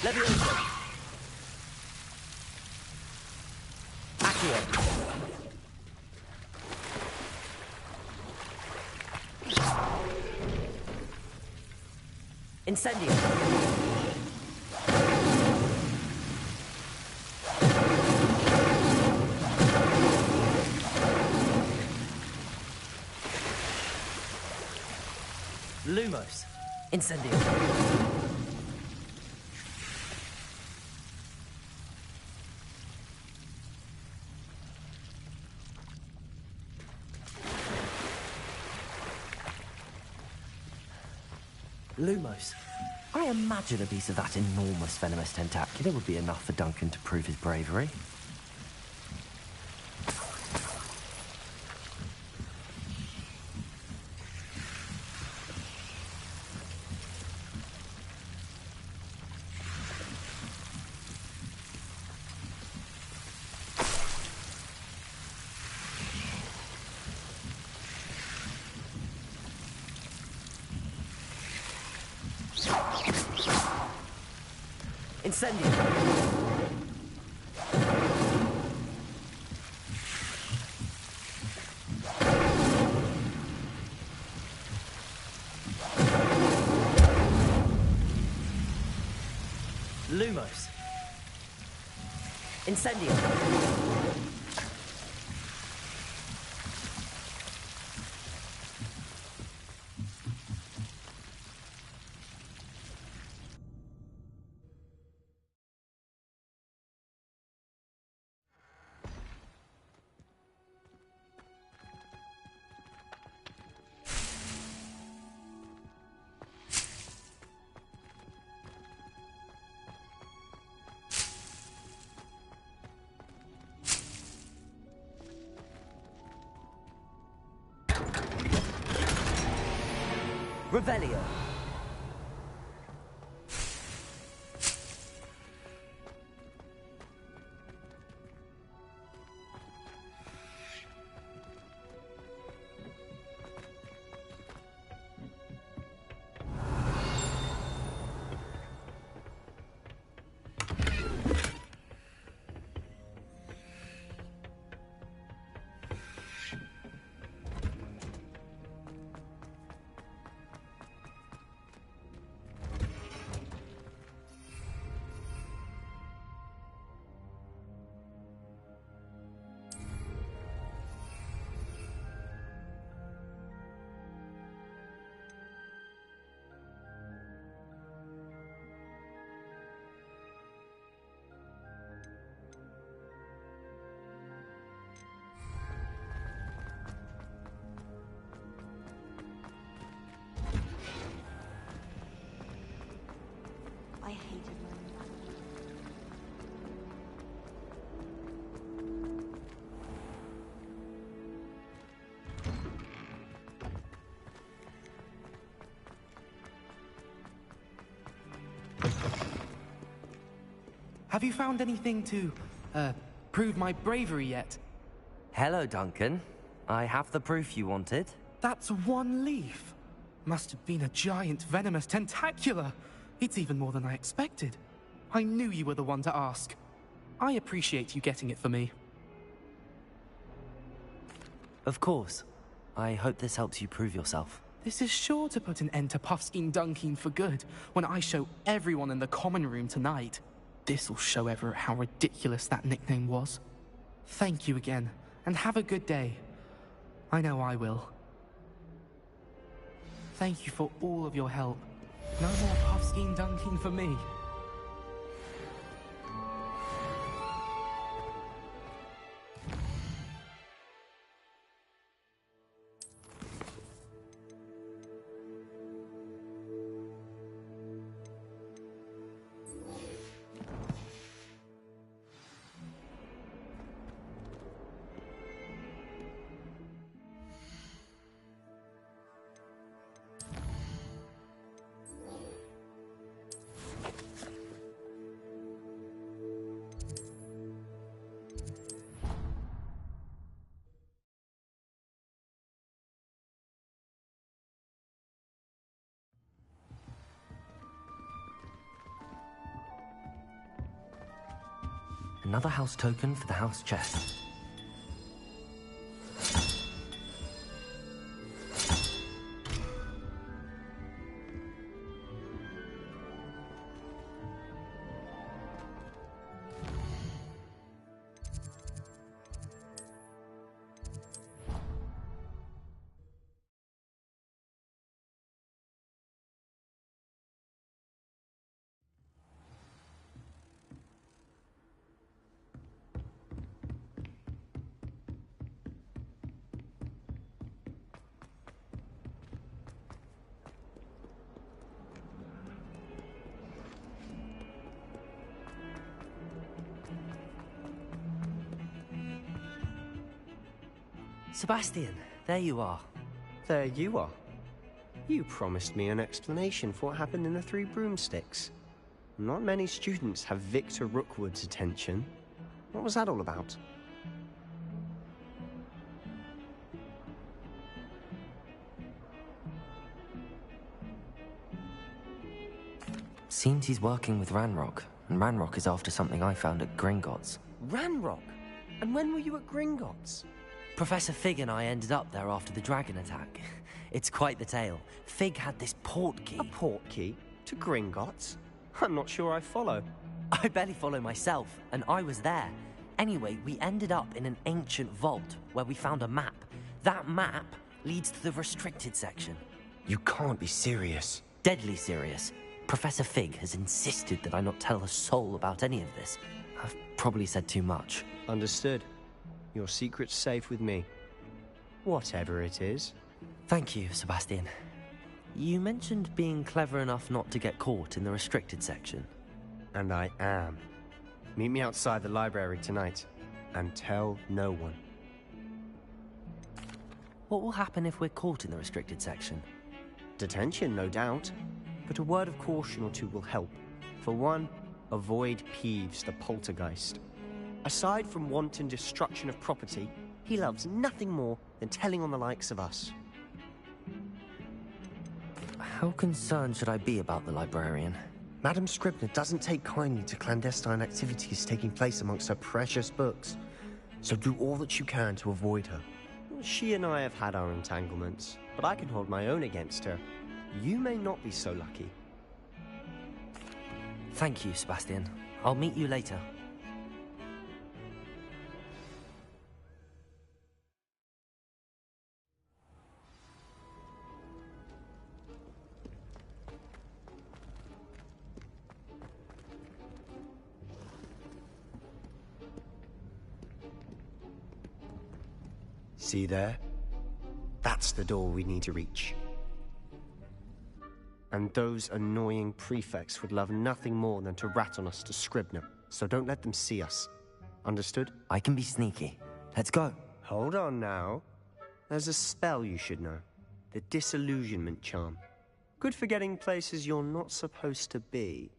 Levioso. Accio. Incendio. Lumos. Incendio. Lumos. I imagine a piece of that enormous venomous tentacular would be enough for Duncan to prove his bravery. Incendio. Lumos. Incendio. Revelio. I hated learning that. Have you found anything to, prove my bravery yet? Hello, Duncan. I have the proof you wanted. That's one leaf. Must have been a giant venomous tentacula. It's even more than I expected. I knew you were the one to ask. I appreciate you getting it for me. Of course. I hope this helps you prove yourself. This is sure to put an end to Puffskein Dunkin for good when I show everyone in the common room tonight. This'll show Everett how ridiculous that nickname was. Thank you again, and have a good day. I know I will. Thank you for all of your help. No more Puffskein Dunkin for me. Another house token for the house chest. Sebastian, there you are. There you are. You promised me an explanation for what happened in the Three Broomsticks. Not many students have Victor Rookwood's attention. What was that all about? Seems he's working with Ranrock, and Ranrock is after something I found at Gringotts. Ranrock? And when were you at Gringotts? Professor Fig and I ended up there after the dragon attack. It's quite the tale. Fig had this port key. A port key? To Gringotts? I'm not sure I follow. I barely follow myself, and I was there. Anyway, we ended up in an ancient vault where we found a map. That map leads to the restricted section. You can't be serious. Deadly serious. Professor Fig has insisted that I not tell a soul about any of this. I've probably said too much. Understood. Your secret's safe with me. Whatever it is. Thank you, Sebastian. You mentioned being clever enough not to get caught in the restricted section. And I am. Meet me outside the library tonight, and tell no one. What will happen if we're caught in the restricted section? Detention, no doubt. But a word of caution or two will help. For one, avoid Peeves the poltergeist. Aside from wanton destruction of property, he loves nothing more than telling on the likes of us. How concerned should I be about the librarian? Madame Scribner doesn't take kindly to clandestine activities taking place amongst her precious books, so do all that you can to avoid her. She and I have had our entanglements, but I can hold my own against her. You may not be so lucky. Thank you, Sebastian. I'll meet you later. See there? That's the door we need to reach. And those annoying prefects would love nothing more than to rat on us to Scribner, so don't let them see us. Understood? I can be sneaky. Let's go. Hold on now. There's a spell you should know. The Disillusionment Charm. Good for getting places you're not supposed to be.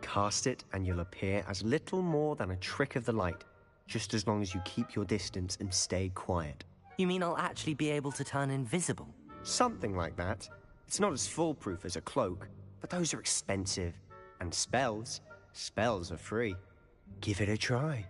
Cast it and you'll appear as little more than a trick of the light, just as long as you keep your distance and stay quiet. You mean I'll actually be able to turn invisible? Something like that. It's not as foolproof as a cloak, but those are expensive. And spells are free. Give it a try.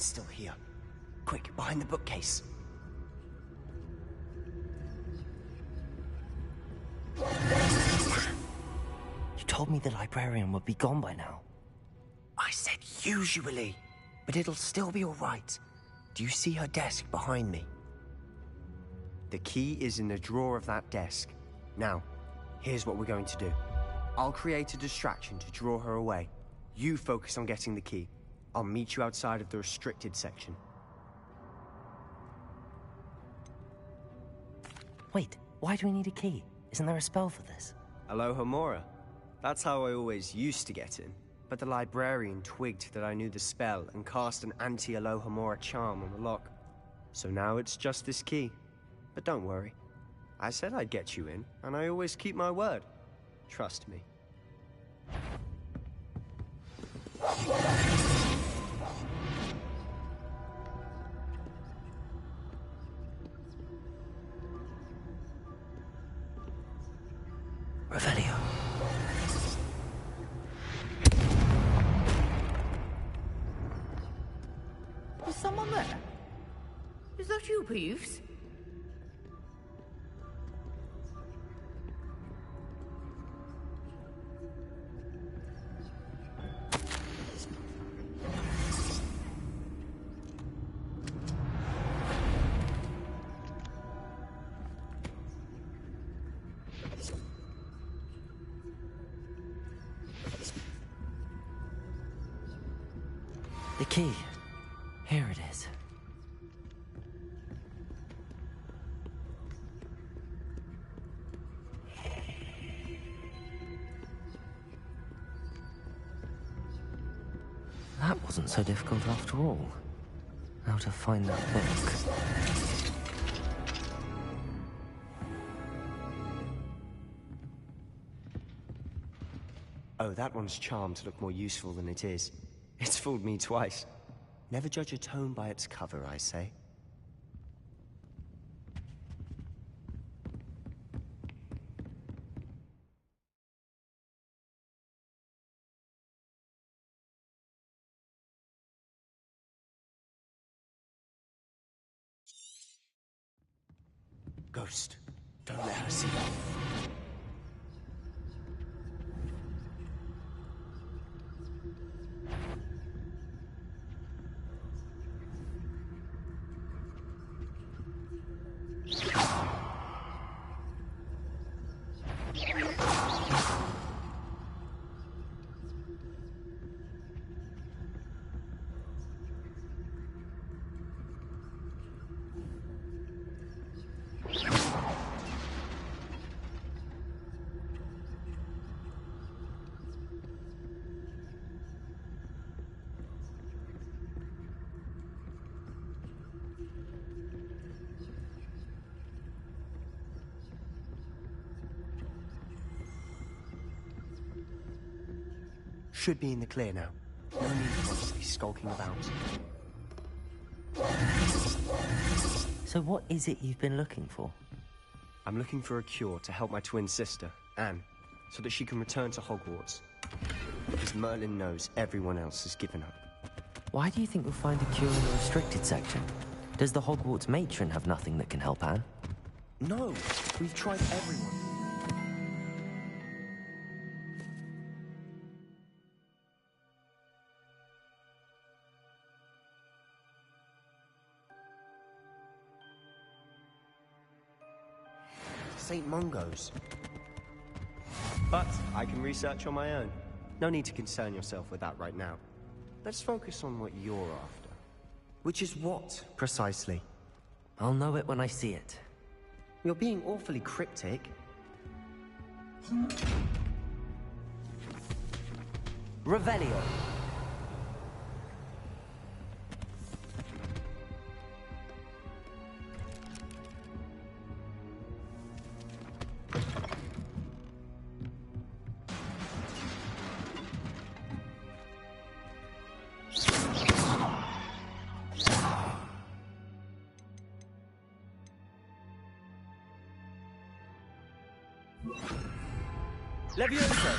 man's still here. Quick, behind the bookcase. You told me the librarian would be gone by now. I said usually, but it'll still be all right. Do you see her desk behind me? The key is in the drawer of that desk. Now, here's what we're going to do. I'll create a distraction to draw her away. You focus on getting the key. I'll meet you outside of the restricted section. Wait, why do we need a key? Isn't there a spell for this? Alohomora. That's how I always used to get in. But the librarian twigged that I knew the spell and cast an anti-Alohomora charm on the lock. So now it's just this key. But don't worry. I said I'd get you in, and I always keep my word. Trust me. Revelio. Is someone there? Is that you, Peeves? The key. Here it is. That wasn't so difficult after all. How to find that book. Oh, that one's charmed to look more useful than it is. It's fooled me twice. Never judge a tome by its cover, I say. Ghost, don't let her see that. Should be in the clear now. No need for us to be skulking about. So what is it you've been looking for? I'm looking for a cure to help my twin sister, Anne, so that she can return to Hogwarts. Because Merlin knows everyone else has given up. Why do you think we'll find a cure in the restricted section? Does the Hogwarts matron have nothing that can help Anne? No, we've tried everyone. St. Mungo's. But I can research on my own. No need to concern yourself with that right now. Let's focus on what you're after. Which is what, precisely? I'll know it when I see it. You're being awfully cryptic. Revelio. Levioso!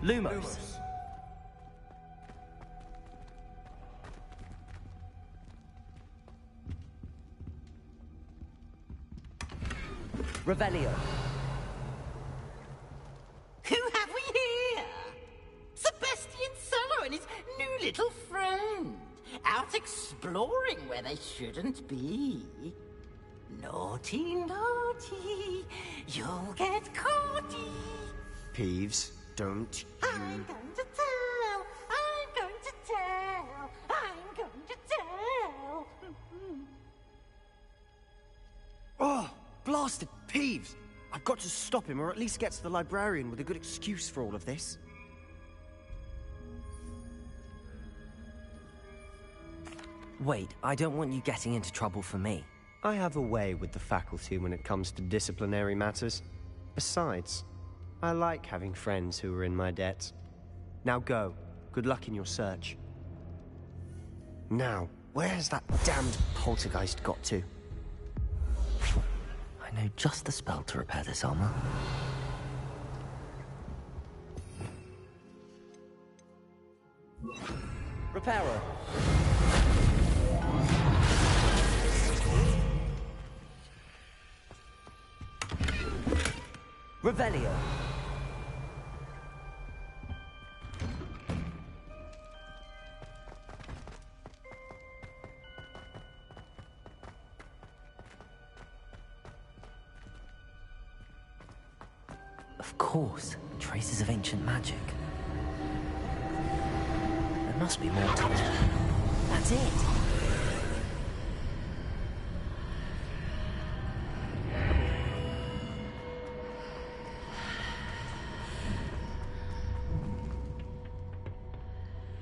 Lumos. Revelio. Who have we here? Sebastian Solo and his new little friend. Out exploring where they shouldn't be. Naughty, naughty. You'll get caughty. Peeves, don't you... I'm going to tell. I'm going to tell. I'm going to tell. Oh, blasted Peeves! I've got to stop him, or at least get to the librarian with a good excuse for all of this. Wait, I don't want you getting into trouble for me. I have a way with the faculty when it comes to disciplinary matters. Besides, I like having friends who are in my debt. Now go. Good luck in your search. Now, where has that damned poltergeist got to? I know just the spell to repair this armor. Repairer. Revelio. Of course, traces of ancient magic. There must be more to it. That's it.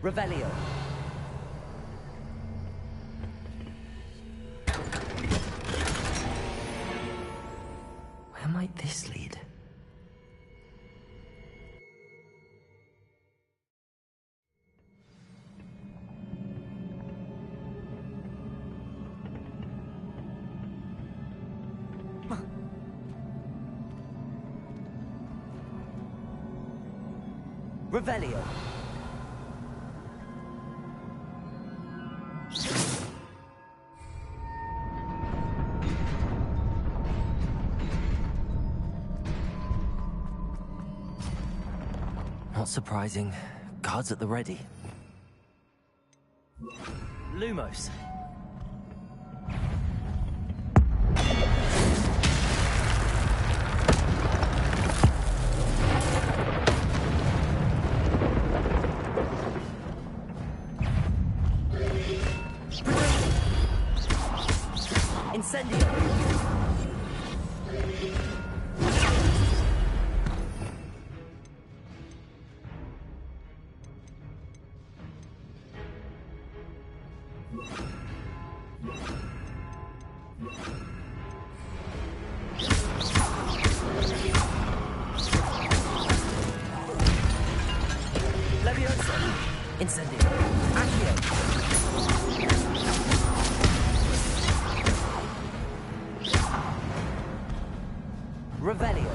Revelio. Where might this lead? Revelio. Not surprising. Guards at the ready. Lumos. Incendio. Leviosa. Incendio. Accio. Revelio.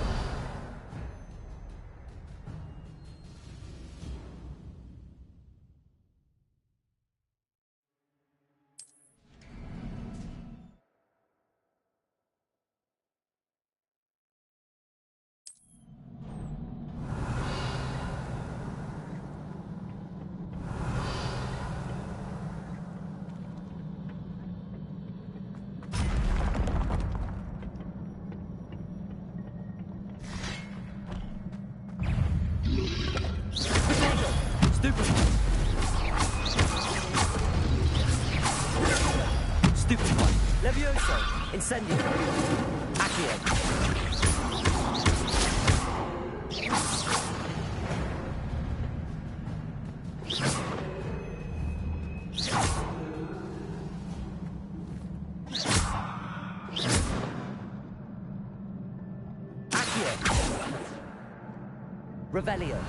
Stupid one. Levioso. Incendio. Accio. Accio. Revelio.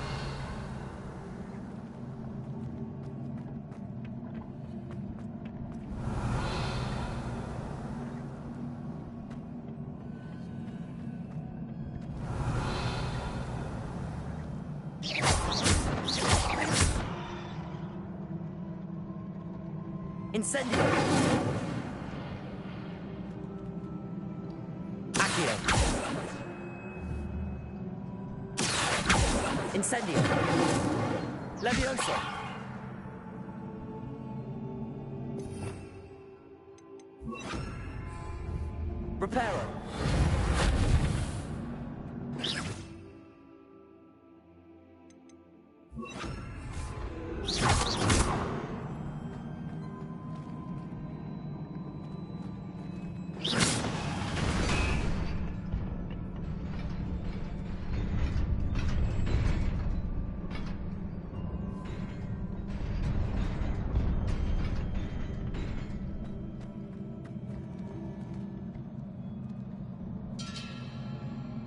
Incendio! Accio! Incendio! Levioso! Reparo!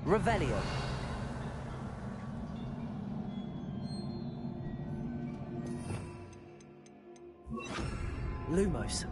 Revelio. Lumos.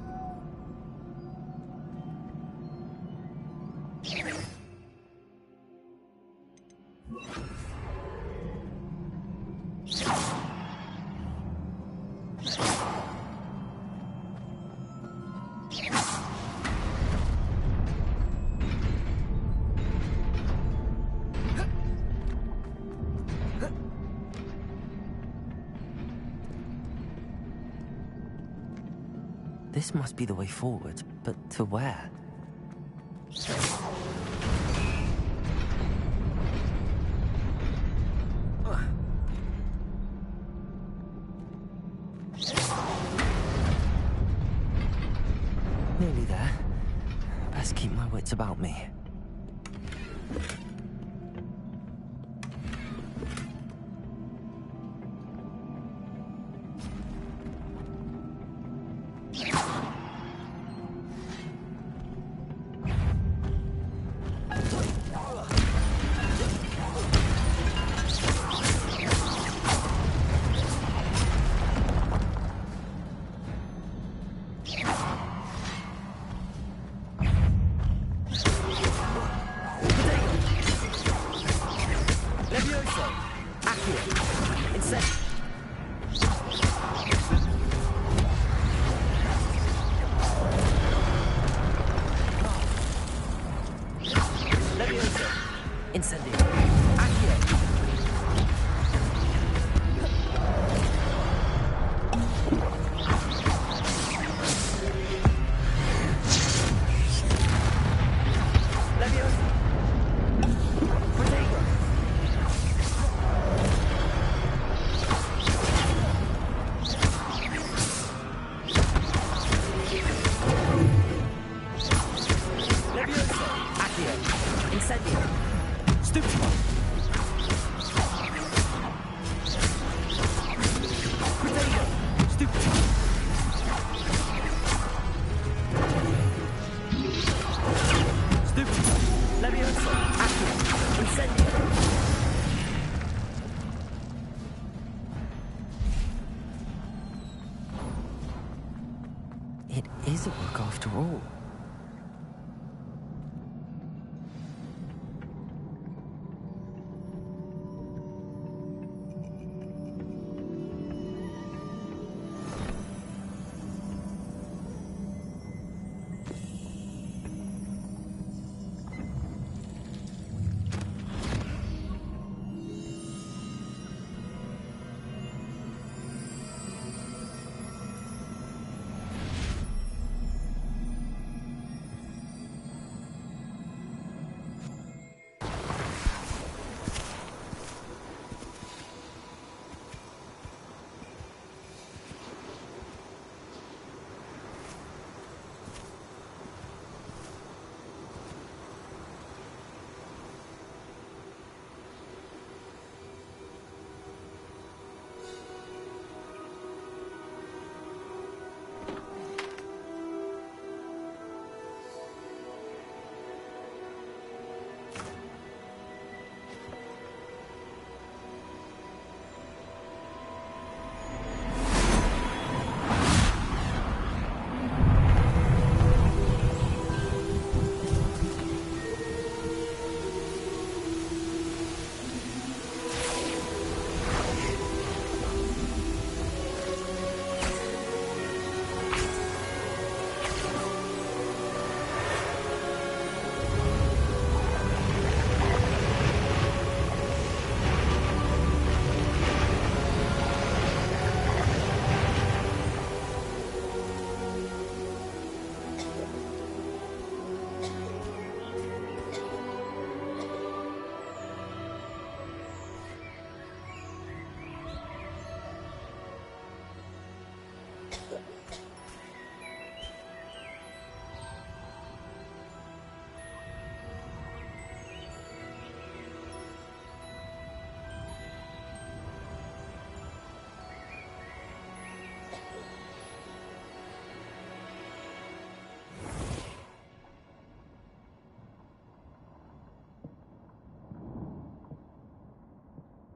This must be the way forward, but to where? Nearly there. Best keep my wits about me. It is a book after all.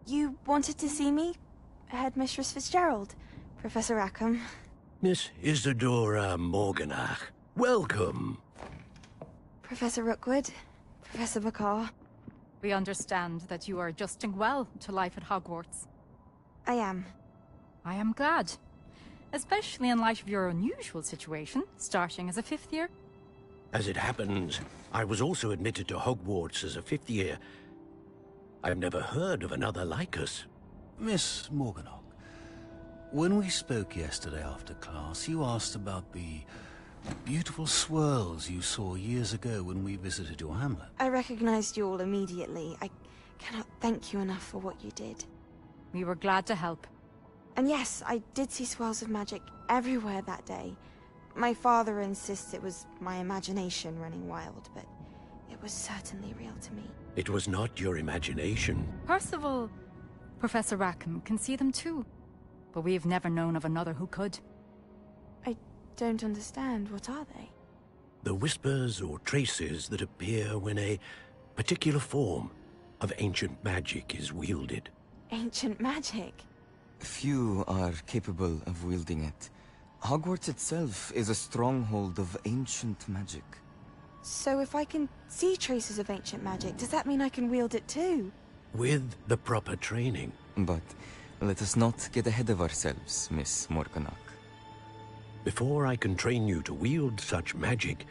You wanted to see me? Headmistress Fitzgerald, Professor Rackham. Miss Isadora Morganach, welcome. Professor Rookwood, Professor Bakar. We understand that you are adjusting well to life at Hogwarts. I am. I am glad. Especially in light of your unusual situation, starting as a 5th year. As it happens, I was also admitted to Hogwarts as a 5th year. I've never heard of another like us. Miss Morganach, when we spoke yesterday after class, you asked about the beautiful swirls you saw years ago when we visited your hamlet. I recognized you all immediately. I cannot thank you enough for what you did. We were glad to help. And yes, I did see swirls of magic everywhere that day. My father insists it was my imagination running wild, but it was certainly real to me. It was not your imagination. Percival, Professor Rackham can see them too. But we've never known of another who could. I don't understand. What are they? The whispers or traces that appear when a particular form of ancient magic is wielded. Ancient magic? Few are capable of wielding it. Hogwarts itself is a stronghold of ancient magic. So if I can see traces of ancient magic, does that mean I can wield it too? With the proper training. But let us not get ahead of ourselves, Miss Morganach. Before I can train you to wield such magic,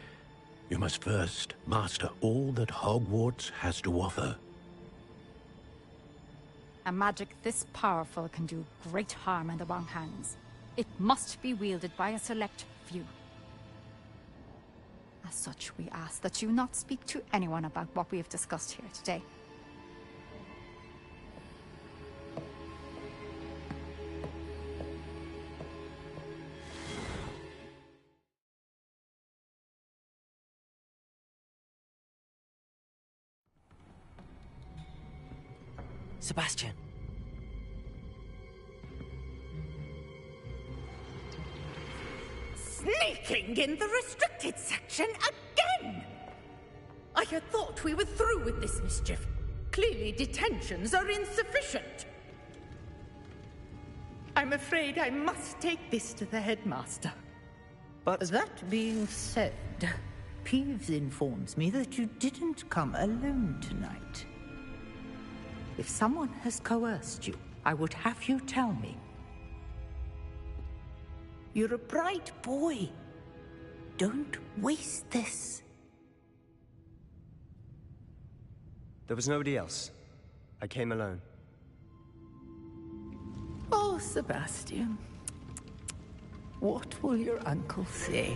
you must first master all that Hogwarts has to offer. A magic this powerful can do great harm in the wrong hands. It must be wielded by a select few. As such, we ask that you not speak to anyone about what we have discussed here today. Sebastian. Sneaking in the restricted section again! I had thought we were through with this mischief. Clearly detentions are insufficient. I'm afraid I must take this to the headmaster. But that being said, Peeves informs me that you didn't come alone tonight. If someone has coerced you, I would have you tell me. You're a bright boy. Don't waste this. There was nobody else. I came alone. Oh, Sebastian. What will your uncle say?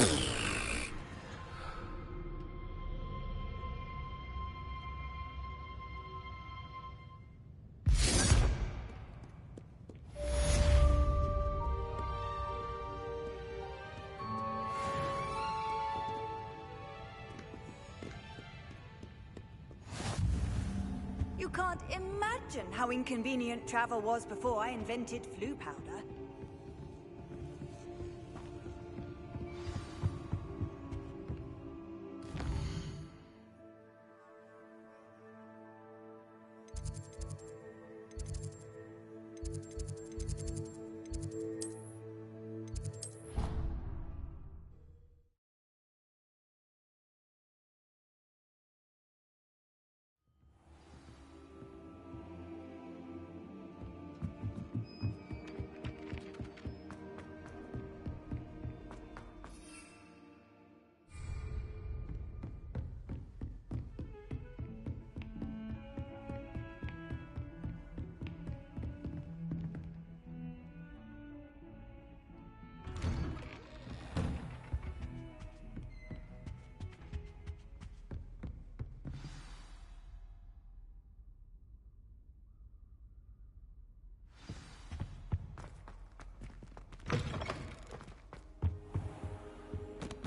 You can't imagine how inconvenient travel was before I invented flu powder.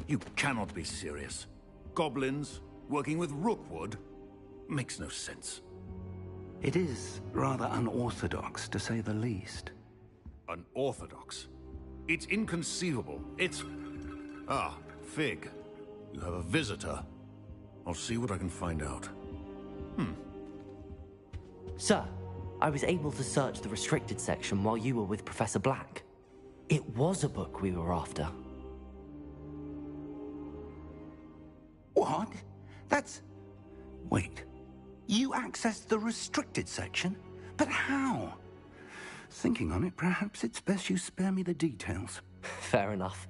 You cannot be serious. Goblins working with Rookwood makes no sense. It is rather unorthodox, to say the least. Unorthodox? It's inconceivable. It's... Ah, Fig. You have a visitor. I'll see what I can find out. Sir, I was able to search the restricted section while you were with Professor Black. It was a book we were after. What? That's... Wait. You accessed the restricted section? But how? Thinking on it, perhaps it's best you spare me the details. Fair enough.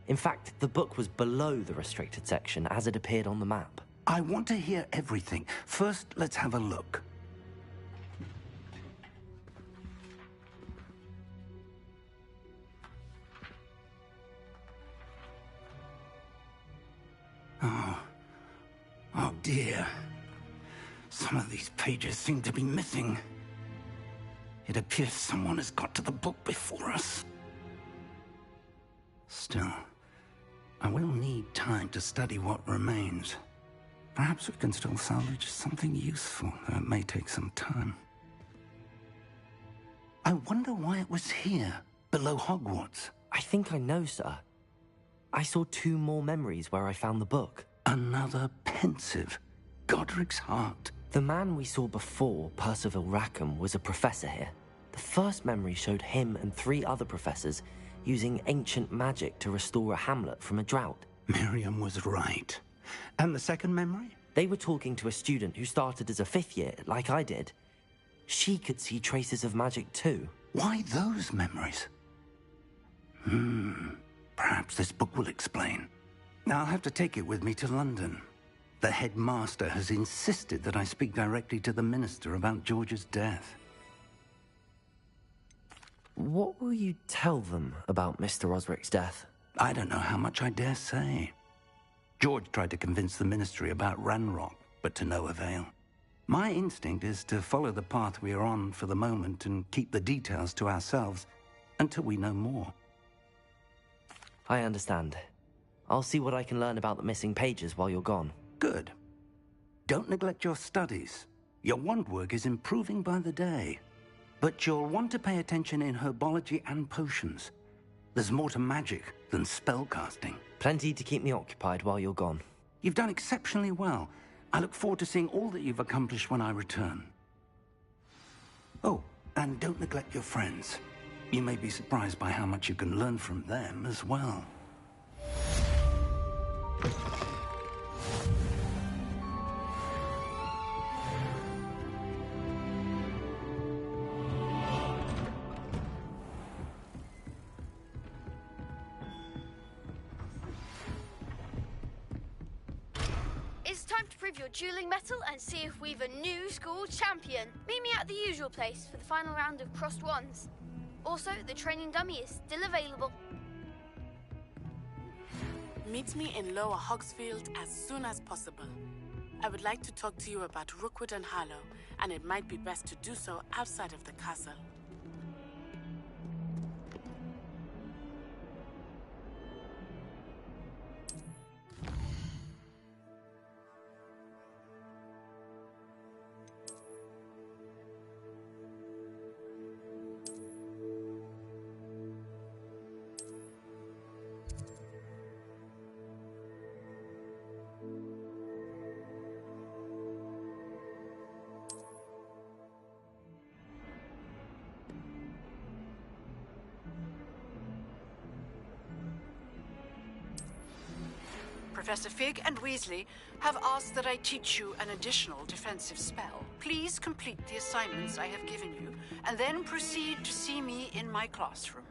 In fact, the book was below the restricted section as it appeared on the map. I want to hear everything. First, let's have a look. Oh dear. Some of these pages seem to be missing. It appears someone has got to the book before us. Still, I will need time to study what remains. Perhaps we can still salvage something useful, though it may take some time. I wonder why it was here, below Hogwarts. I think I know, sir. I saw 2 more memories where I found the book. Another pensive. Godric's heart. The man we saw before, Percival Rackham, was a professor here. The first memory showed him and 3 other professors using ancient magic to restore a hamlet from a drought. Miriam was right. And the second memory? They were talking to a student who started as a 5th year, like I did. She could see traces of magic too. Why those memories? Perhaps this book will explain. Now I'll have to take it with me to London. The headmaster has insisted that I speak directly to the minister about George's death. What will you tell them about Mr. Osric's death? I don't know how much I dare say. George tried to convince the ministry about Ranrock, but to no avail. My instinct is to follow the path we are on for the moment and keep the details to ourselves until we know more. I understand. I'll see what I can learn about the missing pages while you're gone. Good. Don't neglect your studies. Your wand work is improving by the day. But you'll want to pay attention in herbology and potions. There's more to magic than spellcasting. Plenty to keep me occupied while you're gone. You've done exceptionally well. I look forward to seeing all that you've accomplished when I return. Oh, and don't neglect your friends. You may be surprised by how much you can learn from them as well. It's time to prove your dueling mettle and see if we've a new school champion. Meet me at the usual place for the final round of crossed wands. Also, the training dummy is still available. Meet me in Lower Hogsfield as soon as possible. I would like to talk to you about Rookwood and Harlow, and it might be best to do so outside of the castle. Professor Fig and Weasley have asked that I teach you an additional defensive spell. Please complete the assignments I have given you, and then proceed to see me in my classroom.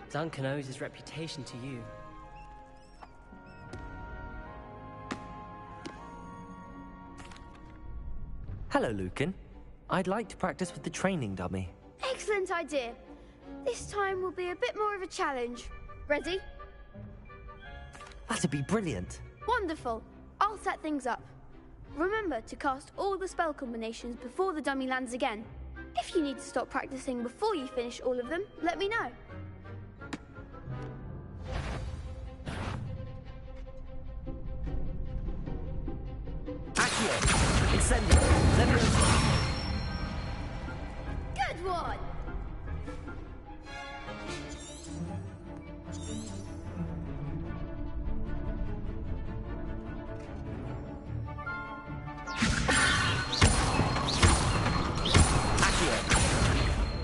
Duncan owes his reputation to you. Hello, Lucan. I'd like to practice with the training dummy. Excellent idea. This time will be a bit more of a challenge. Ready? That'd be brilliant. Wonderful. I'll set things up. Remember to cast all the spell combinations before the dummy lands again. If you need to stop practicing before you finish all of them, let me know. Accio! Incendio! Leviosa! Good one!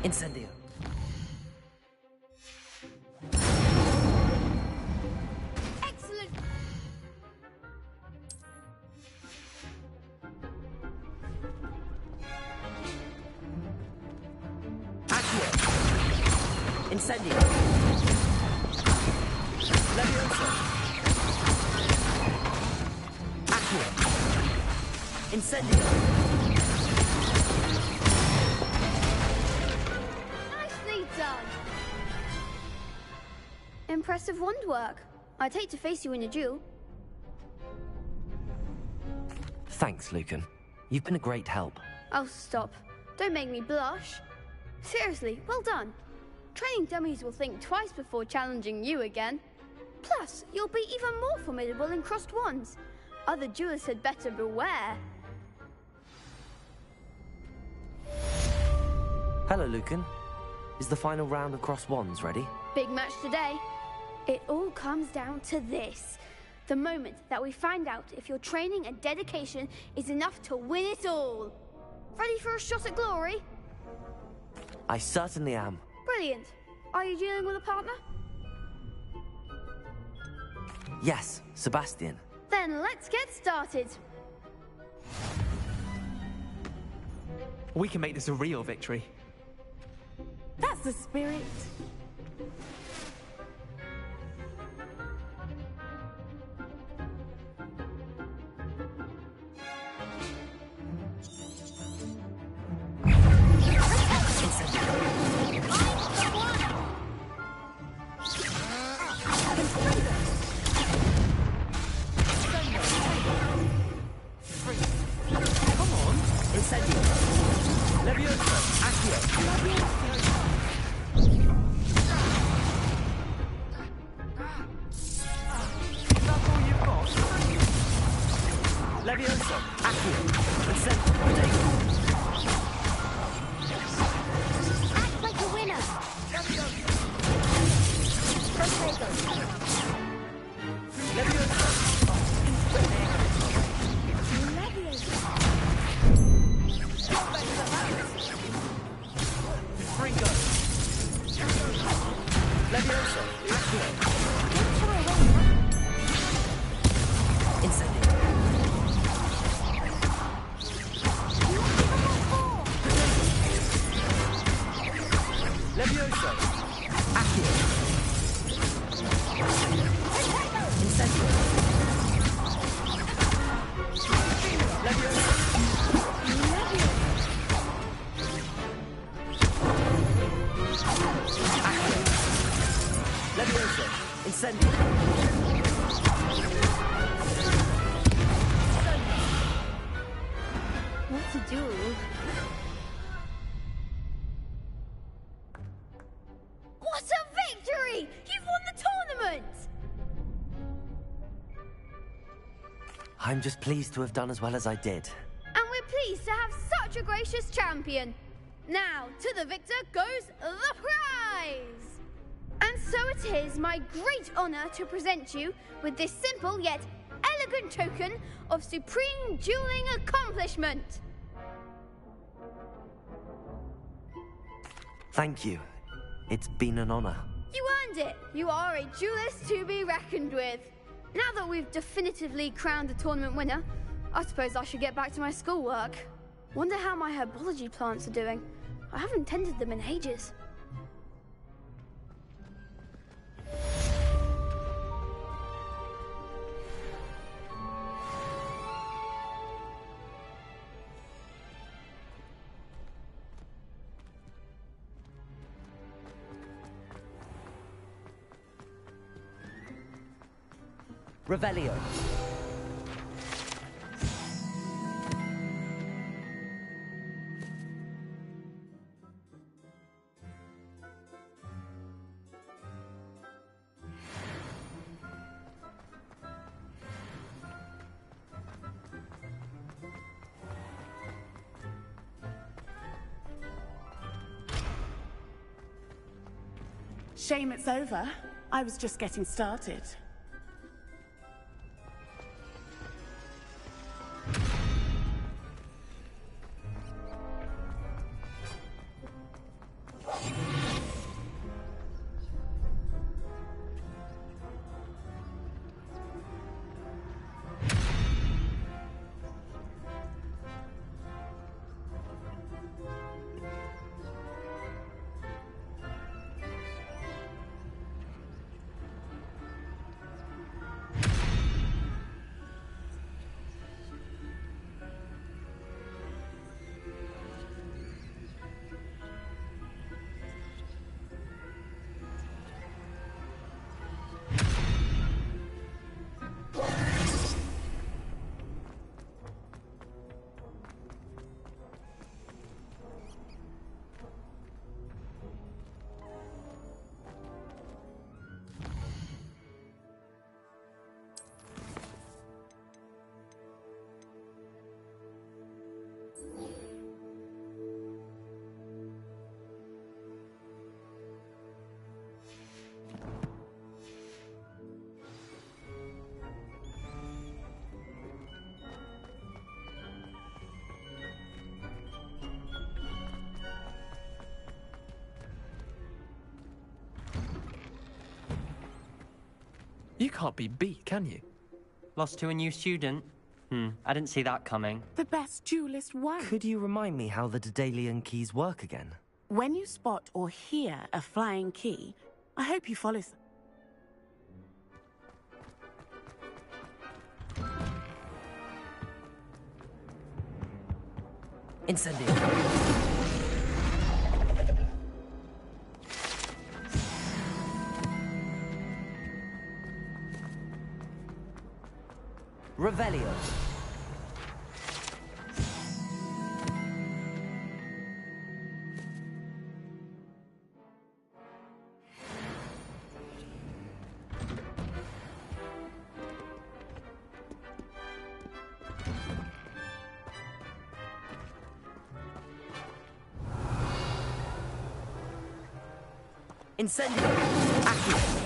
Incendio. Excellent. Accio. Incendio. Leviosa. Accio. Incendio. Done. Impressive wand work. I'd hate to face you in a duel. Thanks, Lucan. You've been a great help. Oh, stop. Don't make me blush. Seriously, well done. Training dummies will think twice before challenging you again. Plus, you'll be even more formidable in crossed wands. Other duelists had better beware. Hello, Lucan. Is the final round of cross wands ready? Big match today. It all comes down to this. The moment that we find out if your training and dedication is enough to win it all. Ready for a shot at glory? I certainly am. Brilliant. Are you dealing with a partner? Yes, Sebastian. Then let's get started. We can make this a real victory. That's the spirit. Come on, Incendio. Leviosa, Accio. Leviosa, Accio, Incendio. Act like a winner. Leviosa. Fringo. Leviosa, Accio. Incendio. Leviosa, Accio. Incendio! What to do? What a victory! You've won the tournament! I'm just pleased to have done as well as I did. And we're pleased to have such a gracious champion. Now, to the victor goes the prize! And so it is my great honor to present you with this simple yet elegant token of supreme dueling accomplishment. Thank you. It's been an honor. You earned it. You are a duelist to be reckoned with. Now that we've definitively crowned the tournament winner, I suppose I should get back to my schoolwork. Wonder how my herbology plants are doing. I haven't tended them in ages. Revelio. Shame it's over. I was just getting started. You can't be beat, can you? Lost to a new student? I didn't see that coming. The best duelist won. Could you remind me how the Daedalian keys work again? When you spot or hear a flying key, I hope you follow. Incendio. Revelio. Incendio. Accio.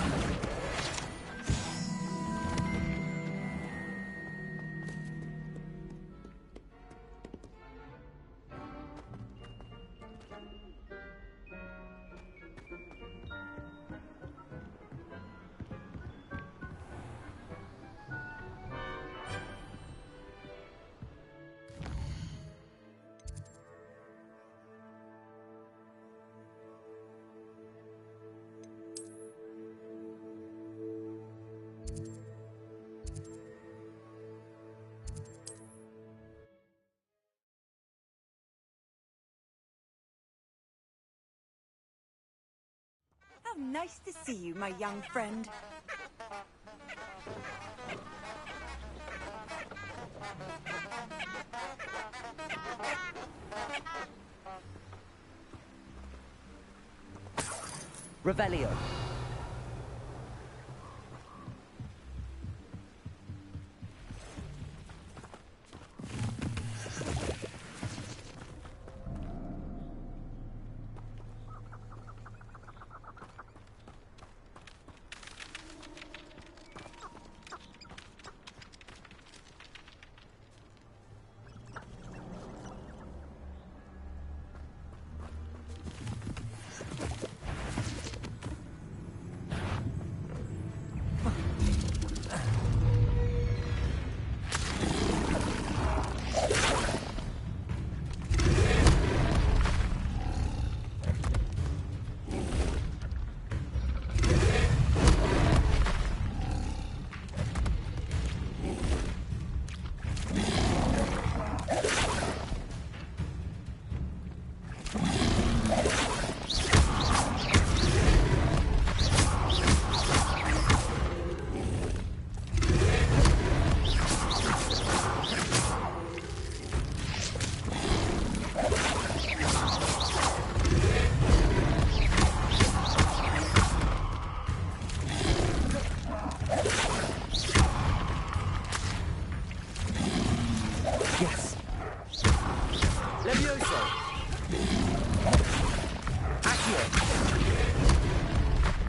nice to see you, my young friend. Revelio.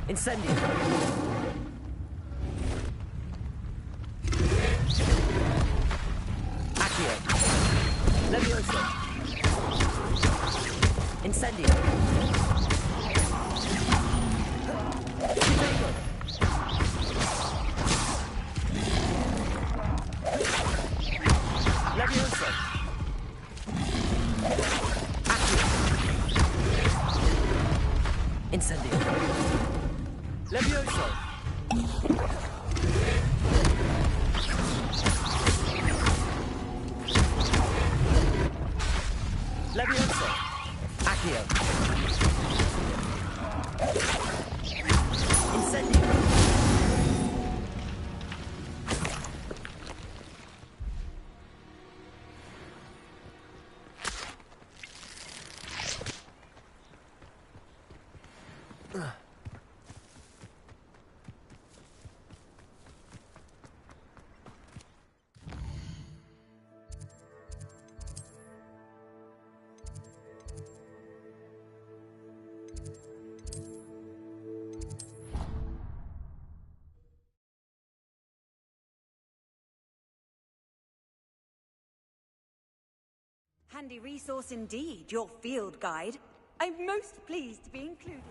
Incendio. Accio. Levioso. Incendio. Levioso. Accio. Incendio. Levioso! Levioso! Accio! Incendio! Handy resource indeed, your field guide. I'm most pleased to be included.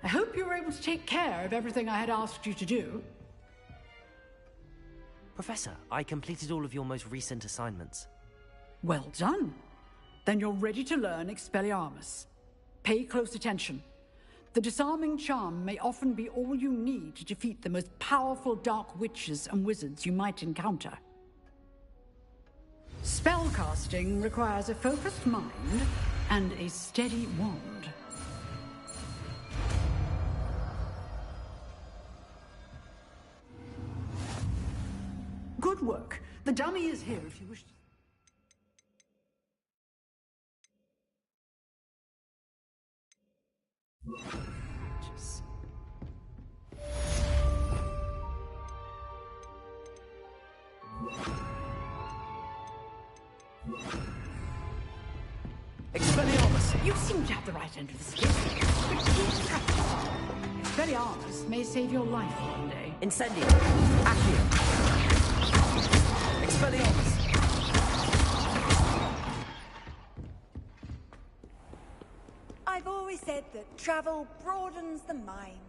I hope you were able to take care of everything I had asked you to do. Professor, I completed all of your most recent assignments. Well done. Then you're ready to learn Expelliarmus. Pay close attention. The disarming charm may often be all you need to defeat the most powerful dark witches and wizards you might encounter. Spellcasting requires a focused mind and a steady wand. Good work. The dummy is here if you wish to... Expelliarmus! You seem to have the right end of the stick. Expelliarmus may save your life one day. Incendio! Accio! Expelliarmus! I've always said that travel broadens the mind.